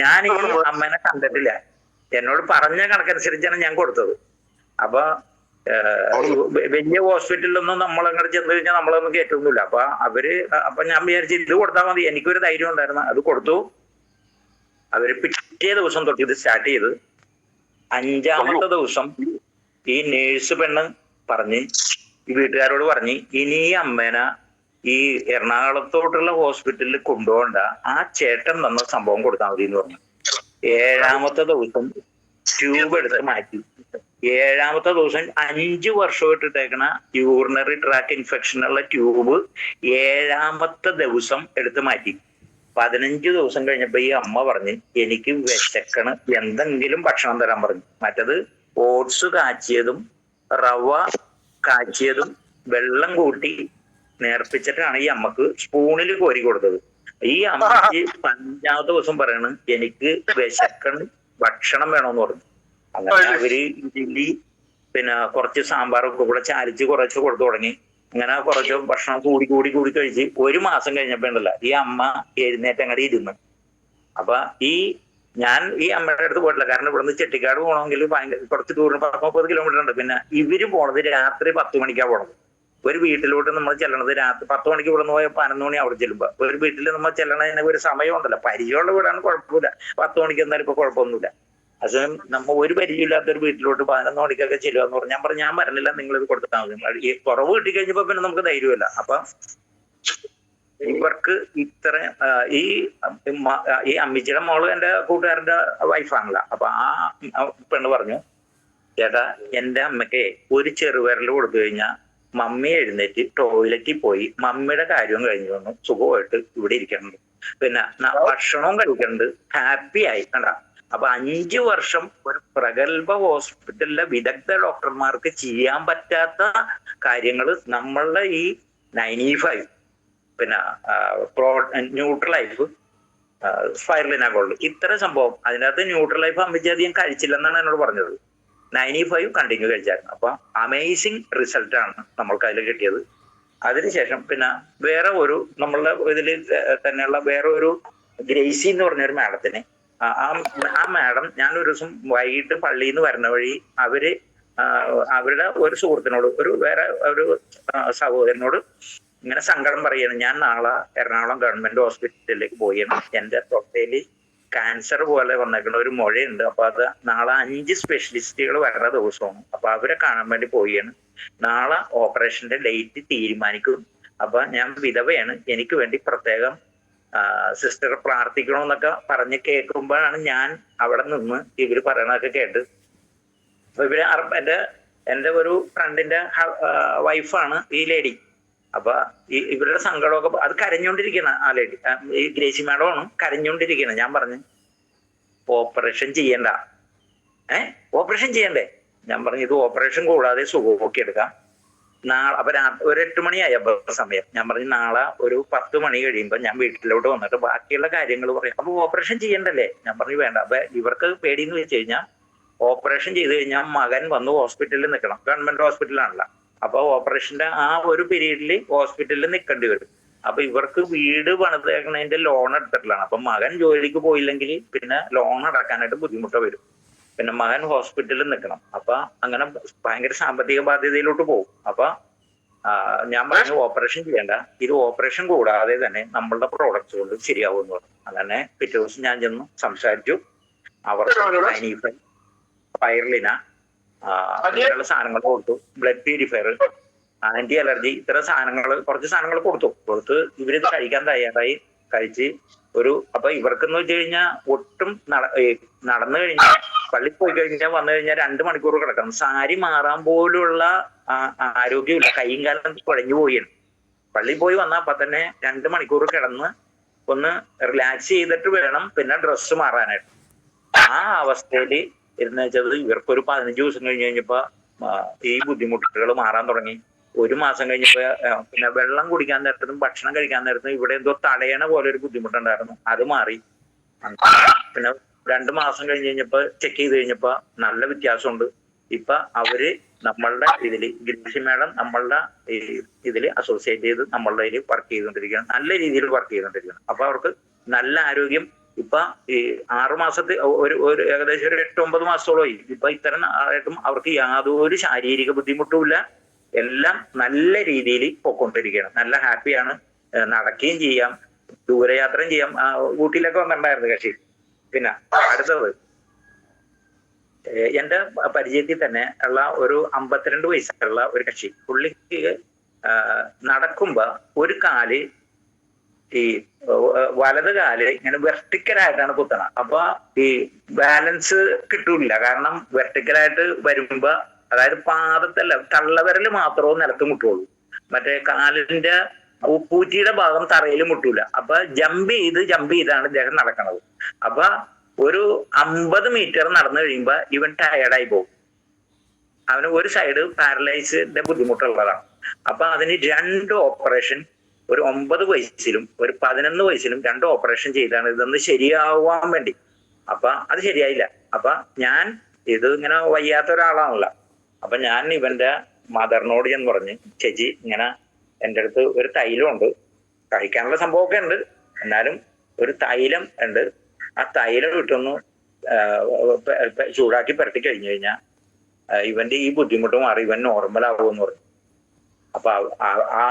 ഞാൻ ഈ അമ്മേനെ കണ്ടിട്ടില്ല, എന്നോട് പറഞ്ഞ കണക്കനുസരിച്ചാണ് ഞാൻ കൊടുത്തത്. അപ്പൊ വലിയ ഹോസ്പിറ്റലിലൊന്നും നമ്മളങ്ങോട്ട് ചെന്ന് കഴിഞ്ഞാൽ നമ്മളൊന്നും കയറ്റൊന്നുമില്ല. അപ്പൊ ഞാൻ വിചാരിച്ചു ഇത് കൊടുത്താൽ മതി, എനിക്കൊരു ധൈര്യം ഉണ്ടായിരുന്നു, അത് കൊടുത്തു. അവര് പിറ്റേ ദിവസം തൊട്ട് ഇത് സ്റ്റാർട്ട് ചെയ്ത് 5ാമത്തെ ദിവസം ഈ നേഴ്സ് പെണ്ണ് പറഞ്ഞ് ഈ വീട്ടുകാരോട് പറഞ്ഞ് ഇനി ഈ അമ്മേനെ ഈ എറണാകുളത്തോട്ടുള്ള ഹോസ്പിറ്റലിൽ കൊണ്ടുപോകണ്ട, ആ ചേട്ടൻ തന്ന സംഭവം കൊടുത്താൽ മതി എന്ന് പറഞ്ഞു. 7ാമത്തെ ദിവസം ട്യൂബ് എടുത്ത് മാറ്റി. 7ാമത്തെ ദിവസം 5 വർഷമായിട്ട് ഇട്ടേക്കണ യൂറിനറി ട്രാക്ക് ഇൻഫെക്ഷൻ ഉള്ള ട്യൂബ് 7ാമത്തെ ദിവസം എടുത്ത് മാറ്റി. 15 ദിവസം കഴിഞ്ഞപ്പോ ഈ അമ്മ പറഞ്ഞ് എനിക്ക് വിശക്കണ്, എന്തെങ്കിലും ഭക്ഷണം തരാൻ പറഞ്ഞു. മറ്റത് ഓട്സ് കാച്ചിയതും റവ കാച്ചിയതും വെള്ളം കൂട്ടി നേർപ്പിച്ചിട്ടാണ് ഈ അമ്മക്ക് സ്പൂണിൽ കോരി കൊടുത്തത്. ഈ അമ്മക്ക് 15ാമത്തെ ദിവസം പറയണ് എനിക്ക് വിശക്കണ്, ഭക്ഷണം വേണമെന്ന് പറഞ്ഞു. അങ്ങനെ അവര് ഇഡ്ഡലി പിന്നെ കുറച്ച് സാമ്പാറൊക്കെ കൂടെ ചാലിച്ച് കുറച്ച് കൊടുത്തു തുടങ്ങി. അങ്ങനെ കുറച്ച് ഭക്ഷണം കൂടി കൂടി കൂടി കഴിച്ച് 1 മാസം കഴിഞ്ഞപ്പോ ഉണ്ടല്ല ഈ അമ്മ എഴുന്നേറ്റ് അങ്ങോട്ട് ഇരുന്ന്. അപ്പൊ ഞാൻ ഈ അമ്മയുടെ അടുത്ത് പോയിട്ടില്ല, കാരണം ഇവിടുന്ന് ചെട്ടിക്കാട് പോകണമെങ്കിൽ ഭയങ്കര കുറച്ച് ദൂരം 30 കിലോമീറ്റർ ഉണ്ട്. പിന്നെ ഇവര് പോണത് രാത്രി 10 മണിക്കാണ് പോണത്. ഒരു വീട്ടിലോട്ട് നമ്മൾ ചെല്ലണത് രാത്രി 10 മണിക്ക് ഇവിടെ നിന്ന് പോയാൽ 11 മണി അവിടെ ചെല്ലുമ്പോ ഒരു വീട്ടിൽ നമ്മൾ ചെല്ലണതിന് ഒരു സമയം ഉണ്ടല്ലോ. പരിചയമുള്ള വീടാണ് കുഴപ്പമില്ല, 10 മണിക്ക് എന്തായാലും ഇപ്പൊ കുഴപ്പമൊന്നുമില്ല. അതും നമ്മ ഒരു പരിചയമില്ലാത്ത ഒരു വീട്ടിലോട്ട് 11 മണിക്കൊക്കെ ചെല്ലുക എന്ന് പറഞ്ഞു. ഞാൻ പറഞ്ഞില്ല, നിങ്ങൾ ഇത് കൊടുത്താൽ മതി. ഈ കുറവ് കിട്ടി കഴിഞ്ഞപ്പോ പിന്നെ നമുക്ക് ധൈര്യമല്ല. അപ്പൊ ഇവർക്ക് ഇത്ര ഈ അമ്മിച്ചിയുടെ മോള് എന്റെ കൂട്ടുകാരന്റെ വൈഫാണല്ലോ. അപ്പൊ ആ പെണ്ണ് പറഞ്ഞു, ചേട്ടാ എന്റെ അമ്മയ്ക്ക് ഒരു ചെറുവിരൽ കൊടുത്തു കഴിഞ്ഞാൽ മമ്മി എഴുന്നേറ്റ് ടോയ്ലറ്റിൽ പോയി മമ്മിയുടെ കാര്യവും കഴിഞ്ഞു വന്നു സുഖമായിട്ട് ഇവിടെ ഇരിക്കണുണ്ട്, പിന്നെ ഭക്ഷണവും കഴിക്കുന്നുണ്ട്, ഹാപ്പി ആയി കണ്ട. അപ്പൊ 5 വർഷം ഒരു പ്രഗത്ഭ ഹോസ്പിറ്റലിലെ വിദഗ്ധ ഡോക്ടർമാർക്ക് ചെയ്യാൻ പറ്റാത്ത കാര്യങ്ങൾ നമ്മളുടെ ഈ 95 പിന്നെ ന്യൂട്രൽ ലൈഫ് സ്പൈറലിന ഗോൾഡ് ഇത്ര സംഭവം. അതിനകത്ത് ന്യൂട്രൽ ലൈഫ് അമ്മിച്ച് അധികം കഴിച്ചില്ലെന്നാണ് എന്നോട് പറഞ്ഞത്. 95 കണ്ടിന്യൂ കഴിച്ചായിരുന്നു. അപ്പൊ അമേസിങ് റിസൾട്ട് ആണ് നമ്മൾക്ക് അതിൽ കിട്ടിയത്. അതിനുശേഷം പിന്നെ വേറെ ഒരു നമ്മളുടെ ഇതിൽ തന്നെയുള്ള വേറെ ഒരു ഗ്രേസി എന്ന് പറഞ്ഞൊരു മാഡത്തിന്, ആ മാഡം ഞാൻ ഒരു ദിവസം വൈകിട്ട് പള്ളിയിൽ നിന്ന് വരുന്ന വഴി അവരുടെ ഒരു സുഹൃത്തിനോട് വേറെ ഒരു സഹോദരനോട് ഇങ്ങനെ സങ്കടം പറയാണ്, ഞാൻ നാളെ എറണാകുളം ഗവൺമെന്റ് ഹോസ്പിറ്റലിലേക്ക് പോയാണ്, എന്റെ തൊട്ടയില് ക്യാൻസർ പോലെ വന്നേക്കുന്ന ഒരു മുഴയുണ്ട്. അപ്പൊ അത് നാളെ 5 സ്പെഷ്യലിസ്റ്റുകൾ വരുന്ന ദിവസമാണ്. അപ്പൊ അവരെ കാണാൻ വേണ്ടി പോവുകയാണ്. നാളെ ഓപ്പറേഷന്റെ ഡേറ്റ് തീരുമാനിക്കും. അപ്പൊ ഞാൻ വിധവയാണ്, എനിക്ക് വേണ്ടി പ്രത്യേകം സിസ്റ്റർ പ്രാർത്ഥിക്കണമെന്നൊക്കെ പറഞ്ഞ് കേൾക്കുമ്പോഴാണ് ഞാൻ അവിടെ നിന്ന് ഇവര് പറയണതൊക്കെ കേട്ട്. അപ്പൊ എന്റെ ഒരു ഫ്രണ്ടിന്റെ വൈഫാണ് ഈ ലേഡി. അപ്പൊ ഇവരുടെ സങ്കടമൊക്കെ അത് കരഞ്ഞോണ്ടിരിക്കണ ആ ലേഡി, ഈ ഗ്രേസി മാഡമാണ് കരഞ്ഞോണ്ടിരിക്കണ. ഞാൻ പറഞ്ഞു ഓപ്പറേഷൻ ചെയ്യണ്ട. ഓപ്പറേഷൻ ചെയ്യണ്ടേ? ഞാൻ പറഞ്ഞു ഇത് ഓപ്പറേഷൻ കൂടാതെ സുഖമൊക്കെ എടുക്കാം. നാളെ അപ്പൊ ഒരു 8 മണിയായി അപ്പൊ സമയം. ഞാൻ പറഞ്ഞു നാളെ ഒരു 10 മണി കഴിയുമ്പോ ഞാൻ വീട്ടിലോട്ട് വന്നിട്ട് ബാക്കിയുള്ള കാര്യങ്ങൾ പറയാം. അപ്പൊ ഓപ്പറേഷൻ ചെയ്യണ്ടല്ലേ? ഞാൻ പറഞ്ഞു വേണ്ട. അപ്പൊ ഇവർക്ക് പേടിയെന്ന് വെച്ച് കഴിഞ്ഞാൽ ഓപ്പറേഷൻ ചെയ്ത് കഴിഞ്ഞാൽ മകൻ വന്ന് ഹോസ്പിറ്റലിൽ നിൽക്കണം, ഗവൺമെന്റ് ഹോസ്പിറ്റലാണല്ലോ. അപ്പൊ ഓപ്പറേഷന്റെ ആ ഒരു പീരീഡിൽ ഹോസ്പിറ്റലിൽ നിൽക്കേണ്ടി വരും. അപ്പൊ ഇവർക്ക് വീട് പണിതേക്കണതിന്റെ ലോൺ എടുത്തിട്ടുള്ളതാണ്. അപ്പൊ മകൻ ജോലിക്ക് പോയില്ലെങ്കിൽ പിന്നെ ലോൺ അടക്കാനായിട്ട് ബുദ്ധിമുട്ട് വരും. പിന്നെ മകൻ ഹോസ്പിറ്റലിൽ നിൽക്കണം. അപ്പൊ അങ്ങനെ ഭയങ്കര സാമ്പത്തിക ബാധ്യതയിലോട്ട് പോകും. അപ്പൊ ഞാൻ പറഞ്ഞു ഓപ്പറേഷൻ ചെയ്യണ്ട, ഇത് ഓപ്പറേഷൻ കൂടാതെ തന്നെ നമ്മളുടെ പ്രോഡക്ട്സ് കൊണ്ട് ശരിയാവുമെന്ന് പറഞ്ഞു. അങ്ങനെ പിറ്റേ ദിവസം ഞാൻ ചെന്ന് സംസാരിച്ചു. അവർക്ക് സ്പൈറലിന അങ്ങനെയുള്ള സാധനങ്ങൾ കൊടുത്തു, ബ്ലഡ് പ്യൂരിഫയർ, ആന്റി അലർജി, ഇത്തരം കുറച്ച് സാധനങ്ങൾ കൊടുത്ത് ഇവരിത് കഴിക്കാൻ തയ്യാറായി. കഴിച്ച് അപ്പൊ ഇവർക്കെന്ന് വെച്ച് കഴിഞ്ഞാൽ ഒട്ടും നടന്നു കഴിഞ്ഞാൽ പള്ളി പോയി കഴിഞ്ഞാൽ വന്നു കഴിഞ്ഞാൽ 2 മണിക്കൂർ കിടക്കണം. സാരി മാറാൻ പോലുള്ള ആരോഗ്യമില്ല, കൈയും കാലം കുഴഞ്ഞു പോയാണ്. പള്ളി പോയി വന്നാൽ അപ്പൊ തന്നെ 2 മണിക്കൂർ കിടന്ന് ഒന്ന് റിലാക്സ് ചെയ്തിട്ട് വേണം പിന്നെ ഡ്രസ്സ് മാറാനായിട്ട്. ആ അവസ്ഥയില് എന്ന് വെച്ചത് ഇവർക്കൊരു 15 ദിവസം കഴിഞ്ഞപ്പോ ഈ ബുദ്ധിമുട്ടുകൾ മാറാൻ തുടങ്ങി. 1 മാസം കഴിഞ്ഞപ്പോ പിന്നെ വെള്ളം കുടിക്കാൻ നേരത്തും ഭക്ഷണം കഴിക്കാൻ നേരത്തും ഇവിടെ എന്തോ തടയണ പോലെ ഒരു ബുദ്ധിമുട്ടുണ്ടായിരുന്നു, അത് മാറി. പിന്നെ 2 മാസം കഴിഞ്ഞപ്പോ ചെക്ക് ചെയ്ത് കഴിഞ്ഞപ്പോ നല്ല വ്യത്യാസമുണ്ട്. ഇപ്പൊ അവര് നമ്മളുടെ ഇതില് ഗ്രേസി മാഡം നമ്മളുടെ ഇതില് അസോസിയേറ്റ് ചെയ്ത് നമ്മളുടെ ഇതിൽ വർക്ക് ചെയ്തുകൊണ്ടിരിക്കുകയാണ്, നല്ല രീതിയിൽ വർക്ക് ചെയ്തുകൊണ്ടിരിക്കുകയാണ്. അപ്പൊ അവർക്ക് നല്ല ആരോഗ്യം. ഇപ്പൊ ഈ 6 മാസത്തെ ഒരു ഏകദേശം ഒരു 8-9 മാസത്തോളമായി. ഇപ്പൊ ഇത്തരം ആയിട്ടും അവർക്ക് യാതൊരു ശാരീരിക ബുദ്ധിമുട്ടുമില്ല, എല്ലാം നല്ല രീതിയിൽ പൊക്കൊണ്ടിരിക്കുകയാണ്. നല്ല ഹാപ്പിയാണ്, നടക്കുകയും ചെയ്യാം, ദൂരയാത്രയും ചെയ്യാം. ഊട്ടിയിലൊക്കെ വന്നിട്ടുണ്ടായിരുന്നു കക്ഷി. പിന്നെ അടുത്തത് എന്റെ പരിചയത്തിൽ തന്നെ ഉള്ള ഒരു 52 വയസ്സുള്ള ഒരു കക്ഷി. പുള്ളിക്ക് നടക്കുമ്പോ ഒരു കാല് ഈ വലത് കാല് ഇങ്ങനെ വെർട്ടിക്കലായിട്ടാണ് കുത്തണം. അപ്പൊ ഈ ബാലൻസ് കിട്ടൂല. കാരണം വെർട്ടിക്കലായിട്ട് വരുമ്പോ, അതായത് പാദത്തല്ല, തള്ളവിരല് മാത്രമേ നിലത്ത് മുട്ടുള്ളൂ. മറ്റേ കാലിന്റെ ഉപ്പൂറ്റിയുടെ ഭാഗം തറയിൽ മുട്ടൂല. അപ്പൊ ജമ്പ് ചെയ്താണ് ഇദ്ദേഹം നടക്കണത്. അപ്പൊ ഒരു 50 മീറ്റർ നടന്നു കഴിയുമ്പോ ഇവൻ ടയർഡായി പോകും. അവന് ഒരു സൈഡ് പാരലൈസിന്റെ ബുദ്ധിമുട്ടുള്ളതാണ്. അപ്പൊ അതിന് 2 ഓപ്പറേഷൻ, ഒരു 9 വയസ്സിലും ഒരു 11 വയസ്സിലും 2 ഓപ്പറേഷൻ ചെയ്താണ് ഇതൊന്ന് ശരിയാവാൻ വേണ്ടി. അപ്പൊ അത് ശരിയായില്ല. അപ്പൊ ഞാൻ ഇത് ഇങ്ങനെ വയ്യാത്ത ഒരാളാണല്ലോ. അപ്പൊ ഞാൻ ഇവന്റെ മദറിനോട് ഞാൻ പറഞ്ഞു, ചേച്ചി ഇങ്ങനെ എൻ്റെ അടുത്ത് ഒരു തൈലം ഉണ്ട്, കഴിക്കാനുള്ള സംഭവമൊക്കെ ഉണ്ട്, എന്നാലും ഒരു തൈലം ഉണ്ട്, ആ തൈലം ഇട്ടൊന്ന് ചൂടാക്കി പുരട്ടി കഴിഞ്ഞു കഴിഞ്ഞാൽ ഇവന്റെ ഈ ബുദ്ധിമുട്ട് മാറി ഇവൻ നോർമൽ ആവുമെന്ന് പറഞ്ഞു. അപ്പൊ ആ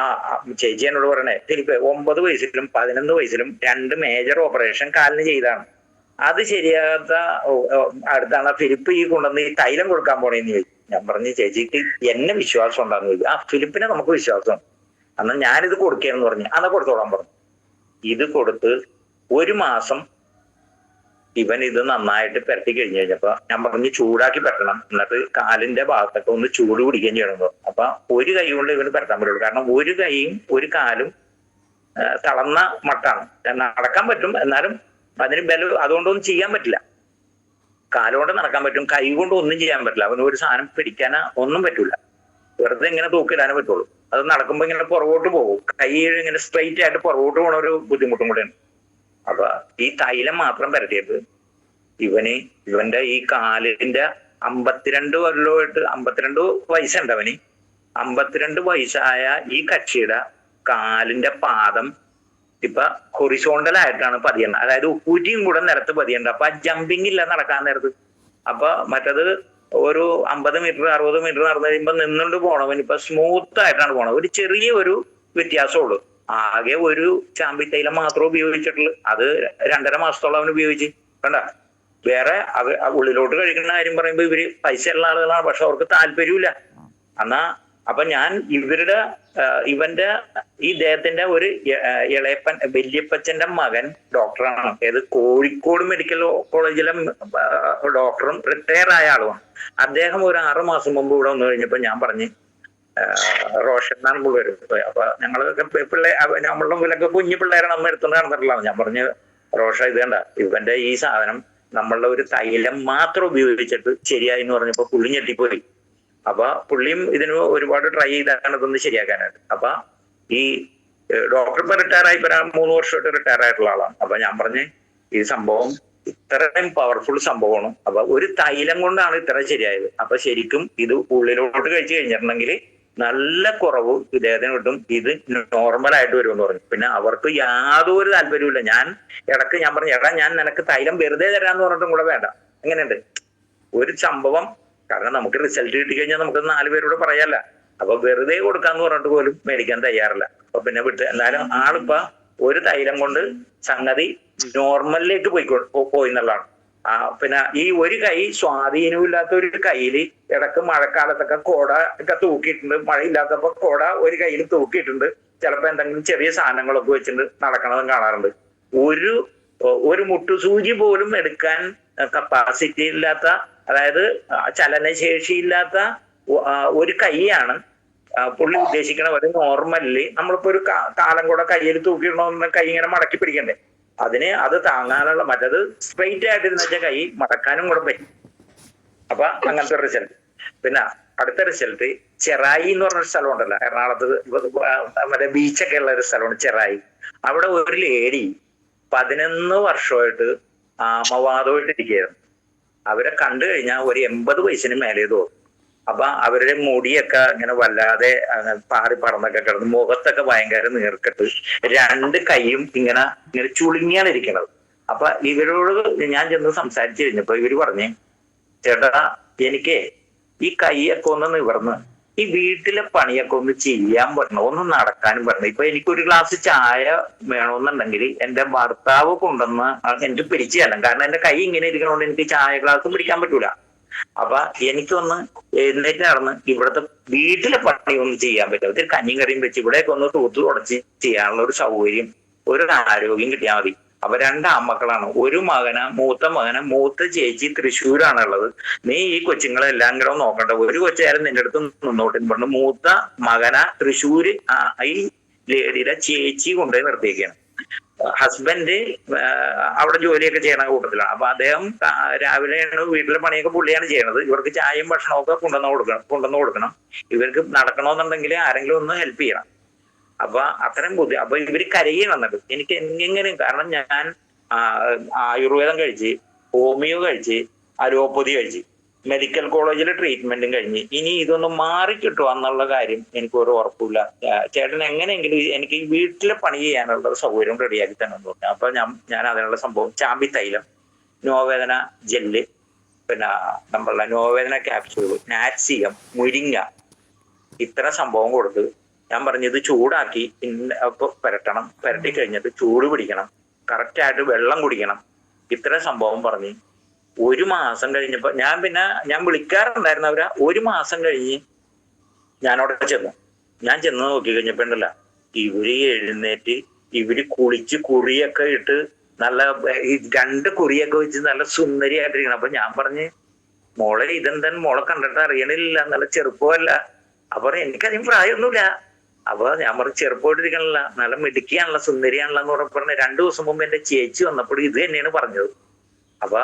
ചേച്ചി എന്നോട് പറയണേ, ഫിലിപ്പ് 9 വയസ്സിലും 11 വയസ്സിലും 2 മേജർ ഓപ്പറേഷൻ കാലിന് ചെയ്താണ്. അത് ശരിയാകാത്ത അടുത്താണ് ഫിലിപ്പ് ഈ കൊണ്ടുവന്ന് ഈ തൈലം കൊടുക്കാൻ പോണേന്ന് ചോദിച്ചു. ഞാൻ പറഞ്ഞു, ചേച്ചിക്ക് എന്നെ വിശ്വാസം ഉണ്ടാന്ന് ചോദിച്ചു. ആ ഫിലിപ്പിനെ നമുക്ക് വിശ്വാസം, എന്നാൽ ഞാനിത് കൊടുക്കുകയെന്ന് പറഞ്ഞു. അന്ന് കൊടുത്തോളാൻ പറഞ്ഞു. ഇത് കൊടുത്ത് 1 മാസം ഇവൻ ഇത് നന്നായിട്ട് പുരട്ടി കഴിഞ്ഞു കഴിഞ്ഞപ്പോ ഞാൻ പറഞ്ഞു ചൂടാക്കി പറ്റണം, എന്നിട്ട് കാലിന്റെ ഭാഗത്തൊക്കെ ഒന്ന് ചൂട് പിടിക്കുകയും ചെയ്യണം. അപ്പൊ ഒരു കൈ കൊണ്ട് ഇവന് പരത്താൻ പറ്റുള്ളൂ. കാരണം ഒരു കൈയും ഒരു കാലും തളർന്ന മട്ടാണ്. നടക്കാൻ പറ്റും, എന്നാലും അതിന് ബലം, അതുകൊണ്ടൊന്നും ചെയ്യാൻ പറ്റില്ല. കാലുകൊണ്ട് നടക്കാൻ പറ്റും, കൈ കൊണ്ട് ഒന്നും ചെയ്യാൻ പറ്റില്ല. അവന് ഒരു സാധനം പിടിക്കാനോ ഒന്നും പറ്റൂല. വെറുതെ ഇങ്ങനെ തൂക്കിടാനേ പറ്റുള്ളൂ. അത് നടക്കുമ്പോ ഇങ്ങനെ പുറകോട്ട് പോകും, കൈ ഇങ്ങനെ സ്ട്രെയിറ്റ് ആയിട്ട് പുറകോട്ട് പോണ ഒരു ബുദ്ധിമുട്ടും കൂടെയാണ്. അപ്പൊ ഈ തൈലം മാത്രം പരത്തിയിട്ട് ഇവന്റെ ഈ കാലിന്റെ 52 കൊല്ലമായിട്ട് 52 വയസ്സുണ്ട് അവന്. 52 വയസ്സായ ഈ കക്ഷിയുടെ കാലിന്റെ പാദം ഇപ്പൊ ഹൊറിസോണ്ടൽ ആയിട്ടാണ് പതിയുന്നത്. അതായത് ഉപ്പൂറ്റിയും കൂടെ നിലത്ത് പതിയുണ്ട്. അപ്പൊ ആ ജമ്പിങ് ഇല്ല നടക്കാൻ നേരത്ത്. അപ്പൊ മറ്റത് ഒരു 50 മീറ്റർ 60 മീറ്റർ നടന്നു കഴിയുമ്പോ നിന്നുകൊണ്ട് പോണവൻ ഇപ്പൊ സ്മൂത്ത് ആയിട്ടാണ് പോണത്. ഒരു ചെറിയ ഒരു വ്യത്യാസമുള്ളൂ. ആകെ ഒരു ചാമ്പി തൈലം മാത്രമേ ഉപയോഗിച്ചിട്ടുള്ളൂ. അത് 2.5 മാസത്തോളം അവന് ഉപയോഗിച്ച് കണ്ട. വേറെ ഉള്ളിലോട്ട് കഴിക്കുന്ന കാര്യം പറയുമ്പോ ഇവര് പൈസ ഉള്ള ആളുകളാണ്, പക്ഷെ അവർക്ക് താല്പര്യമില്ല. എന്നാ അപ്പൊ ഞാൻ ഇവന്റെ ഈ ഇദ്ദേഹത്തിന്റെ ഒരു ഇളയപ്പൻ, വല്യപ്പച്ചന്റെ മകൻ ഡോക്ടറാണ്. ഏത് കോഴിക്കോട് മെഡിക്കൽ കോളേജിലെ ഡോക്ടറും റിട്ടയർ ആയ ആളുമാണ്. അദ്ദേഹം ഒരു 6 മാസം മുമ്പ് ഇവിടെ വന്നു കഴിഞ്ഞപ്പോ ഞാൻ പറഞ്ഞു, റോഷൻ എന്നാണ് പിള്ളേർ. അപ്പൊ ഞങ്ങളൊക്കെ നമ്മളുടെ മുമ്പിലൊക്കെ കുഞ്ഞു പിള്ളേരെ നമ്മ എടുത്തുകൊണ്ട് നടന്നിട്ടുള്ളതാണ്. ഞാൻ പറഞ്ഞു, റോഷ ഇത് കണ്ട, ഇവന്റെ ഈ സാധനം നമ്മളുടെ ഒരു തൈലം മാത്രം ഉപയോഗിച്ചിട്ട് ശരിയായി എന്ന് പറഞ്ഞപ്പോ പുള്ളി ഞെട്ടിപ്പോയി. അപ്പൊ പുള്ളിയും ഇതിന് ഒരുപാട് ട്രൈ ചെയ്താണ് ഇതൊന്ന് ശരിയാക്കാനായിട്ട്. അപ്പൊ ഈ ഡോക്ടർ ഇപ്പൊ റിട്ടയർ ആയി, 3 വർഷമായിട്ട് റിട്ടയർ ആയിട്ടുള്ള ആളാണ്. അപ്പൊ ഞാൻ പറഞ്ഞ്, ഈ സംഭവം ഇത്രയും പവർഫുൾ സംഭവമാണ്. അപ്പൊ ഒരു തൈലം കൊണ്ടാണ് ഇത്ര ശരിയായത്. അപ്പൊ ശരിക്കും ഇത് ഉള്ളിലോട്ട് കഴിച്ചു കഴിഞ്ഞിട്ടുണ്ടെങ്കിൽ നല്ല കുറവ് ഇദ്ദേഹത്തിന് കിട്ടും, ഇത് നോർമൽ ആയിട്ട് വരുമെന്ന് പറഞ്ഞു. പിന്നെ അവർക്ക് യാതൊരു താല്പര്യമില്ല. ഞാൻ പറഞ്ഞു, എടാ ഞാൻ നിനക്ക് തൈലം വെറുതെ തരാന്ന് പറഞ്ഞിട്ടും കൂടെ വേണ്ട. എങ്ങനെയുണ്ട് ഒരു സംഭവം? കാരണം നമുക്ക് റിസൾട്ട് കിട്ടിക്കഴിഞ്ഞാൽ നമുക്ക് 4 പേരോട് പറയാല്ല. അപ്പൊ വെറുതെ കൊടുക്കാന്ന് പറഞ്ഞിട്ട് പോലും മേടിക്കാൻ തയ്യാറില്ല. അപ്പൊ പിന്നെ വിട്ട്, എന്നാലും ആളിപ്പ ഒരു തൈലം കൊണ്ട് സംഗതി നോർമലിലേക്ക് പോയി എന്നുള്ളതാണ്. പിന്നെ ഈ ഒരു കൈ സ്വാധീനമില്ലാത്ത ഒരു കയ്യില് ഇടക്ക് മഴക്കാലത്തൊക്കെ കോട ഒക്കെ തൂക്കിയിട്ടുണ്ട്. മഴയില്ലാത്തപ്പോ കോട ഒരു കയ്യിൽ തൂക്കിയിട്ടുണ്ട്. ചിലപ്പോ എന്തെങ്കിലും ചെറിയ സാധനങ്ങളൊക്കെ വെച്ചിട്ട് നടക്കണതും കാണാറുണ്ട്. ഒരു മുട്ടുസൂചി പോലും എടുക്കാൻ കപ്പാസിറ്റി ഇല്ലാത്ത, അതായത് ചലനശേഷിയില്ലാത്ത ഒരു കൈയാണ് പുള്ളി ഉദ്ദേശിക്കണ പോലെ. നോർമലി നമ്മളിപ്പോ ഒരു കാലം കൂടെ കയ്യിൽ തൂക്കിയിടണമെന്ന് കൈ ഇങ്ങനെ മടക്കി പിടിക്കണ്ടേ, അതിന് അത് താങ്ങാനുള്ള, മറ്റത് സ്ട്രെയിറ്റ് ആയിട്ടിരുന്ന കൈ മടക്കാനും കൂടെ പറ്റും. അപ്പൊ അങ്ങനത്തെ റിസൾട്ട്. പിന്നെ അടുത്ത റിസൾട്ട് ചെറായി എന്ന് പറഞ്ഞൊരു സ്ഥലം ഉണ്ടല്ലോ എറണാകുളത്ത്, മറ്റേ ബീച്ചൊക്കെ ഉള്ള ഒരു സ്ഥലമാണ് ചെറായി. അവിടെ ഒരു ലേഡി 11 വർഷമായിട്ട് ആമവാദമായിട്ട് ഇരിക്കുകയായിരുന്നു. അവരെ കണ്ടു കഴിഞ്ഞാൽ ഒരു 80 വയസ്സിന് മേലെ തോന്നും. അപ്പൊ അവരുടെ മുടിയൊക്കെ ഇങ്ങനെ വല്ലാതെ പാറി പറന്നൊക്കെ കിടന്ന്, മുഖത്തൊക്കെ ഭയങ്കര നീർക്കെട്ട്, 2 കൈയും ഇങ്ങനെ ചുളുങ്ങിയാണ് ഇരിക്കണത്. അപ്പൊ ഇവരോട് ഞാൻ ചെന്ന് സംസാരിച്ചു കഴിഞ്ഞപ്പോ ഇവര് പറഞ്ഞ്, ചേട്ടാ എനിക്ക് ഈ കൈയൊക്കെ ഒന്ന് നിവർന്ന് ഈ വീട്ടിലെ പണിയൊക്കെ ഒന്ന് ചെയ്യാൻ പറ്റണം, ഒന്ന് നടക്കാനും പറ്റണം. ഇപ്പൊ എനിക്കൊരു ഗ്ലാസ് ചായ വേണമെന്നുണ്ടെങ്കിൽ എന്റെ ഭർത്താവ് കൊണ്ടുവന്ന് എനിക്ക് പിടിച്ചു തരണം. കാരണം എന്റെ കൈ ഇങ്ങനെ ഇരിക്കണോണ്ട് എനിക്ക് ചായ ഗ്ലാസ് പിടിക്കാൻ പറ്റൂല. അപ്പൊ എനിക്കൊന്ന് എഴുന്നേറ്റ് നടന്ന് ഇവിടുത്തെ വീട്ടിലെ പണി ഒന്നും ചെയ്യാൻ പറ്റും. ഒത്തിരി കഞ്ഞിയും കറിയും വെച്ച് ഇവിടെയൊക്കെ ഒന്ന് തൂത്ത് തുടച്ച് ചെയ്യാനുള്ള ഒരു സൗകര്യം ഒരു ആരോഗ്യം കിട്ടിയാൽ മതി. അപ്പൊ രണ്ട് ആൺമക്കളാണ്. ഒരു മൂത്ത ചേച്ചി തൃശ്ശൂരാണുള്ളത്. നീ ഈ കൊച്ചുങ്ങളെല്ലാം കൂടെ നോക്കണ്ട, ഒരു കൊച്ചായാലും നിന്റെ അടുത്ത് നിന്നോട്ടെ പറഞ്ഞു മൂത്ത തൃശ്ശൂര് ഈ ലേഡിയുടെ ചേച്ചി കൊണ്ടുപോയി നിർത്തിയേക്കാണ്. ഹസ്ബൻഡ് അവിടെ ജോലിയൊക്കെ ചെയ്യണ കൂട്ടത്തിലാണ്. അപ്പൊ അദ്ദേഹം രാവിലെയാണ് വീട്ടിലെ പണിയൊക്കെ പുള്ളിയാണ് ചെയ്യണത്. ഇവർക്ക് ചായയും ഭക്ഷണമൊക്കെ കൊണ്ടുവന്ന് കൊടുക്കണം. ഇവർക്ക് നടക്കണമെന്നുണ്ടെങ്കിൽ ആരെങ്കിലും ഒന്ന് ഹെൽപ്പ് ചെയ്യണം. അപ്പൊ അത്രയും അപ്പൊ ഇവര് കരയാണ്. എന്നിട്ട് എനിക്ക് എങ്ങനെയും, കാരണം ഞാൻ ആയുർവേദം കഴിച്ച്, ഹോമിയോ കഴിച്ച്, അലോപ്പതി കഴിച്ച്, മെഡിക്കൽ കോളേജിൽ ട്രീറ്റ്മെന്റും കഴിഞ്ഞ്, ഇനി ഇതൊന്നും മാറിക്കിട്ടുക എന്നുള്ള കാര്യം എനിക്ക് ഒരു ഉറപ്പില്ല. ചേട്ടൻ എങ്ങനെയെങ്കിലും എനിക്ക് ഈ വീട്ടിലെ പണി ചെയ്യാനുള്ള സൗകര്യം റെഡിയാക്കി തന്നെ എന്ന് പറഞ്ഞു. അപ്പൊ ഞാൻ അതിനുള്ള സംഭവം ചാമ്പി തൈലം, നോവേദന ജെല്ല്, പിന്നെ നമ്മളുടെ നോവേദന ക്യാപ്സ്യൂൾ, നാറ്റ്സിയം, മുരിങ്ങ, ഇത്ര സംഭവം കൊടുത്ത് ഞാൻ പറഞ്ഞു ഇത് ചൂടാക്കി പുരട്ടണം, പുരട്ടി കഴിഞ്ഞിട്ട് ചൂട് പിടിക്കണം, കറക്റ്റായിട്ട് വെള്ളം കുടിക്കണം, ഇത്ര സംഭവം പറഞ്ഞ് 1 മാസം കഴിഞ്ഞപ്പോ ഞാൻ വിളിക്കാറുണ്ടായിരുന്നു അവരെ. 1 മാസം കഴിഞ്ഞ് ഞാനവിടെ ഞാൻ ചെന്ന് നോക്കി കഴിഞ്ഞപ്പോ ഉണ്ടല്ല, ഇവര് എഴുന്നേറ്റ് ഇവര് കുളിച്ച് കുറിയൊക്കെ ഇട്ട് നല്ല ഈ 2 കുറിയൊക്കെ വെച്ച് നല്ല സുന്ദരിയായിട്ടിരിക്കണം. അപ്പൊ ഞാൻ പറഞ്ഞ് മോളെ ഇതെന്താ മോളെ കണ്ടിട്ട് അറിയണില്ല, നല്ല ചെറുപ്പമല്ല. അപ്പൊ എനിക്കധികം പ്രായമൊന്നുമില്ല. അപ്പൊ ഞാൻ പറഞ്ഞു ചെറുപ്പമായിട്ടിരിക്കണല്ല, നല്ല മിടുക്കിയാണല്ലോ, സുന്ദരിയാണല്ലോ എന്ന് പറഞ്ഞ 2 ദിവസം മുമ്പ് എന്റെ ചേച്ചി വന്നപ്പോൾ ഇത് തന്നെയാണ് പറഞ്ഞത്. അപ്പൊ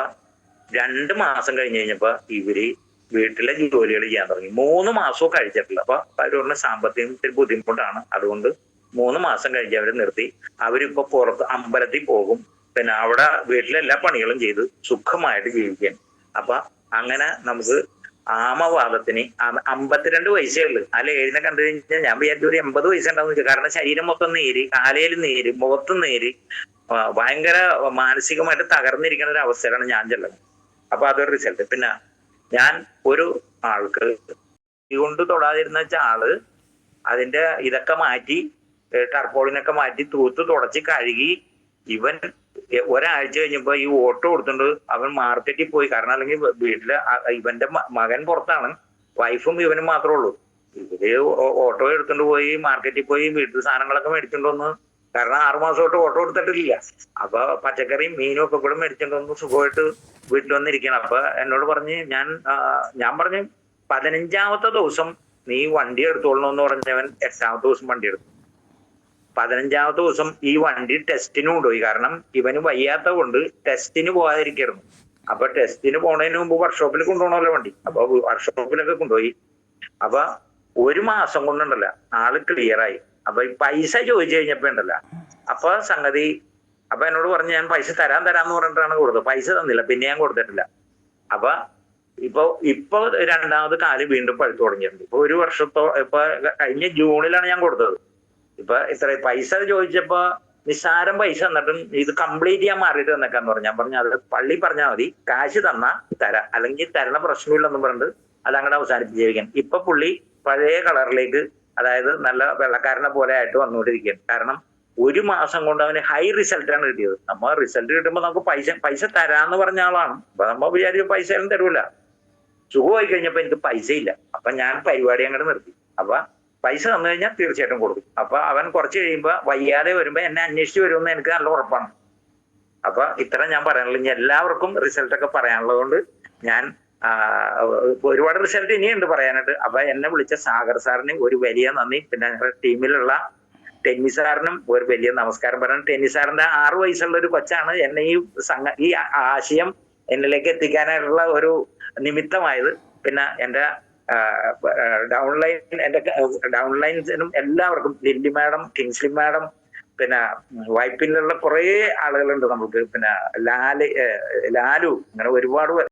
2 മാസം കഴിഞ്ഞപ്പോ ഇവര് വീട്ടിലെ ജോലികൾ ചെയ്യാൻ തുടങ്ങി. 3 മാസവും കഴിച്ചിട്ടില്ല. അപ്പൊ അവരുടെ സാമ്പത്തികത്തിന് ബുദ്ധിമുട്ടാണ്. അതുകൊണ്ട് 3 മാസം കഴിഞ്ഞ് അവര് നിർത്തി. അവരിപ്പോ പുറത്ത് അമ്പലത്തിൽ പോകും, പിന്നെ അവിടെ വീട്ടിലെ എല്ലാ പണികളും ചെയ്ത് സുഖമായിട്ട് ജീവിക്കാൻ. അപ്പൊ അങ്ങനെ നമുക്ക് ആമവാദത്തിന് 52 വയസ്സേ ഉള്ളു. ആ ലേഡിനെ കണ്ടു കഴിഞ്ഞാൽ ഞാൻ വിചാരിച്ചു ഒരു 80 വയസ്സുണ്ടാവും വെച്ചാൽ. കാരണം ശരീരം മൊത്തം നീര്, കാലയിൽ നീര്, മുഖത്തും നീര്, ഭയങ്കര മാനസികമായിട്ട് തകർന്നിരിക്കുന്ന ഒരു അവസ്ഥയിലാണ് ഞാൻ ചെല്ലുന്നത്. അപ്പൊ അതൊരു റിസൾട്ട്. പിന്നെ ഞാൻ ഒരു ആൾക്ക് കൊണ്ട് തൊടാതിരുന്ന ആള് അതിന്റെ ഇതൊക്കെ മാറ്റി, ടർപ്പോളിനൊക്കെ മാറ്റി തൂത്ത് തുടച്ച് കഴുകി, ഇവൻ ഒരാഴ്ച കഴിഞ്ഞപ്പോ ഈ ഓട്ടോ കൊടുത്തിട്ടുണ്ട് അവൻ മാർക്കറ്റിൽ പോയി. കാരണം അല്ലെങ്കിൽ വീട്ടില് ഇവന്റെ മകൻ പുറത്താണ്, വൈഫും ഇവനും മാത്രമേ ഉള്ളൂ. ഇവര് ഓട്ടോ എടുത്തോണ്ട് പോയി മാർക്കറ്റിൽ പോയി വീട്ടിൽ സാധനങ്ങളൊക്കെ മേടിച്ചോണ്ട് വന്ന്. കാരണം 6 മാസമായിട്ട് ഓട്ടോ എടുത്തിട്ടില്ല. അപ്പൊ പച്ചക്കറിയും മീനും ഒക്കെ കൂടെ മേടിച്ചോണ്ട് വന്ന് സുഖമായിട്ട് വീട്ടിൽ വന്നിരിക്കണം. അപ്പൊ എന്നോട് പറഞ്ഞ് ഞാൻ പറഞ്ഞു 15ാമത്തെ ദിവസം നീ വണ്ടി എടുത്തോളണമെന്ന് പറഞ്ഞവൻ 8ാമത്തെ ദിവസം വണ്ടി എടുത്തു. 15ാമത്തെ ദിവസം ഈ വണ്ടി ടെസ്റ്റിന് കൊണ്ടുപോയി. കാരണം ഇവന് വയ്യാത്ത കൊണ്ട് ടെസ്റ്റിന് പോകാതിരിക്കായിരുന്നു. അപ്പൊ ടെസ്റ്റിന് പോണതിന് മുമ്പ് വർക്ക്ഷോപ്പിൽ കൊണ്ടുപോകണമല്ലോ വണ്ടി. അപ്പൊ വർക്ക്ഷോപ്പിലൊക്കെ കൊണ്ടുപോയി. അപ്പൊ 1 മാസം കൊണ്ടുണ്ടല്ല ആള് ക്ലിയർ ആയി. അപ്പൊ ഈ പൈസ ചോദിച്ചു കഴിഞ്ഞപ്പോ ഉണ്ടല്ല, അപ്പൊ സംഗതി അപ്പൊ എന്നോട് പറഞ്ഞു ഞാൻ പൈസ തരാന്ന് പറഞ്ഞിട്ടാണ് കൊടുത്തത്. പൈസ തന്നില്ല, പിന്നെ ഞാൻ കൊടുത്തിട്ടില്ല. അപ്പൊ ഇപ്പൊ 2ാമത് കാല് വീണ്ടും പഴുത്തു തുടങ്ങിയിട്ടുണ്ട്. ഇപ്പൊ 1 ഇപ്പൊ കഴിഞ്ഞ ജൂണിലാണ് ഞാൻ കൊടുത്തത്. ഇപ്പൊ ഇത്ര പൈസ ചോദിച്ചപ്പോ നിസ്സാരം പൈസ എന്നിട്ടും ഇത് കംപ്ലീറ്റ് ചെയ്യാൻ മാറിയിട്ട് വന്നേക്കാന്ന് പറഞ്ഞു. ഞാൻ പറഞ്ഞു അത് പള്ളി പറഞ്ഞാൽ മതി, കാശ് തന്നാ തരാം, അല്ലെങ്കിൽ തരണ പ്രശ്നമില്ലെന്ന് പറഞ്ഞിട്ട് അത് അങ്ങോട്ട് അവസാനിപ്പിച്ച് ജീവിക്കാൻ. ഇപ്പൊ പുള്ളി പഴയ കളറിലേക്ക്, അതായത് നല്ല വെള്ളക്കാരനെ പോലെ ആയിട്ട് വന്നുകൊണ്ടിരിക്കുകയാണ്. കാരണം 1 മാസം കൊണ്ട് അവന് ഹൈ റിസൾട്ടാണ് കിട്ടിയത്. നമ്മ റിസൾട്ട് കിട്ടുമ്പോൾ നമുക്ക് പൈസ തരാന്ന് പറഞ്ഞ ആളാണ്. അപ്പൊ നമ്മ വിചാരിച്ചു പൈസ ഒന്നും തരൂല. സുഖമായി കഴിഞ്ഞപ്പോ എനിക്ക് പൈസ ഇല്ല. അപ്പൊ ഞാൻ പരിപാടി അങ്ങോട്ട് നിർത്തി. അപ്പൊ പൈസ തന്നു കഴിഞ്ഞാൽ തീർച്ചയായിട്ടും കൊടുക്കും. അപ്പൊ അവൻ കുറച്ച് കഴിയുമ്പോ വയ്യാതെ വരുമ്പോ എന്നെ അന്വേഷിച്ച് വരുമെന്ന് എനിക്ക് നല്ല ഉറപ്പാണ്. അപ്പൊ ഇത്ര ഞാൻ പറയാനുള്ളൂ. ഇനി എല്ലാവർക്കും റിസൾട്ടൊക്കെ പറയാനുള്ളത് കൊണ്ട് ഞാൻ ഒരുപാട് റിസൾട്ട് ഇനിയുണ്ട് പറയാനായിട്ട്. അപ്പൊ എന്നെ വിളിച്ച സാഗർ സാറിന് ഒരു വലിയ നന്ദി. പിന്നെ ഞങ്ങളുടെ ടീമിലുള്ള ടെന്നി സാറിനും ഒരു വലിയ നമസ്കാരം പറയാൻ. ടെന്നി സാറിന്റെ 6 വയസ്സുള്ള ഒരു കൊച്ചാണ് എന്നെ ഈ ആശയം എന്നിലേക്ക് എത്തിക്കാനായിട്ടുള്ള ഒരു നിമിത്തമായത്. പിന്നെ എന്റെ ഡൗൺലൈൻസിനും എല്ലാവർക്കും, ലില്ലി മാഡം, കിങ്സ്ലി മാഡം, പിന്നെ വൈപ്പിലുള്ള കുറെ ആളുകളുണ്ട് നമുക്ക്, പിന്നെ ലാലു, അങ്ങനെ ഒരുപാട്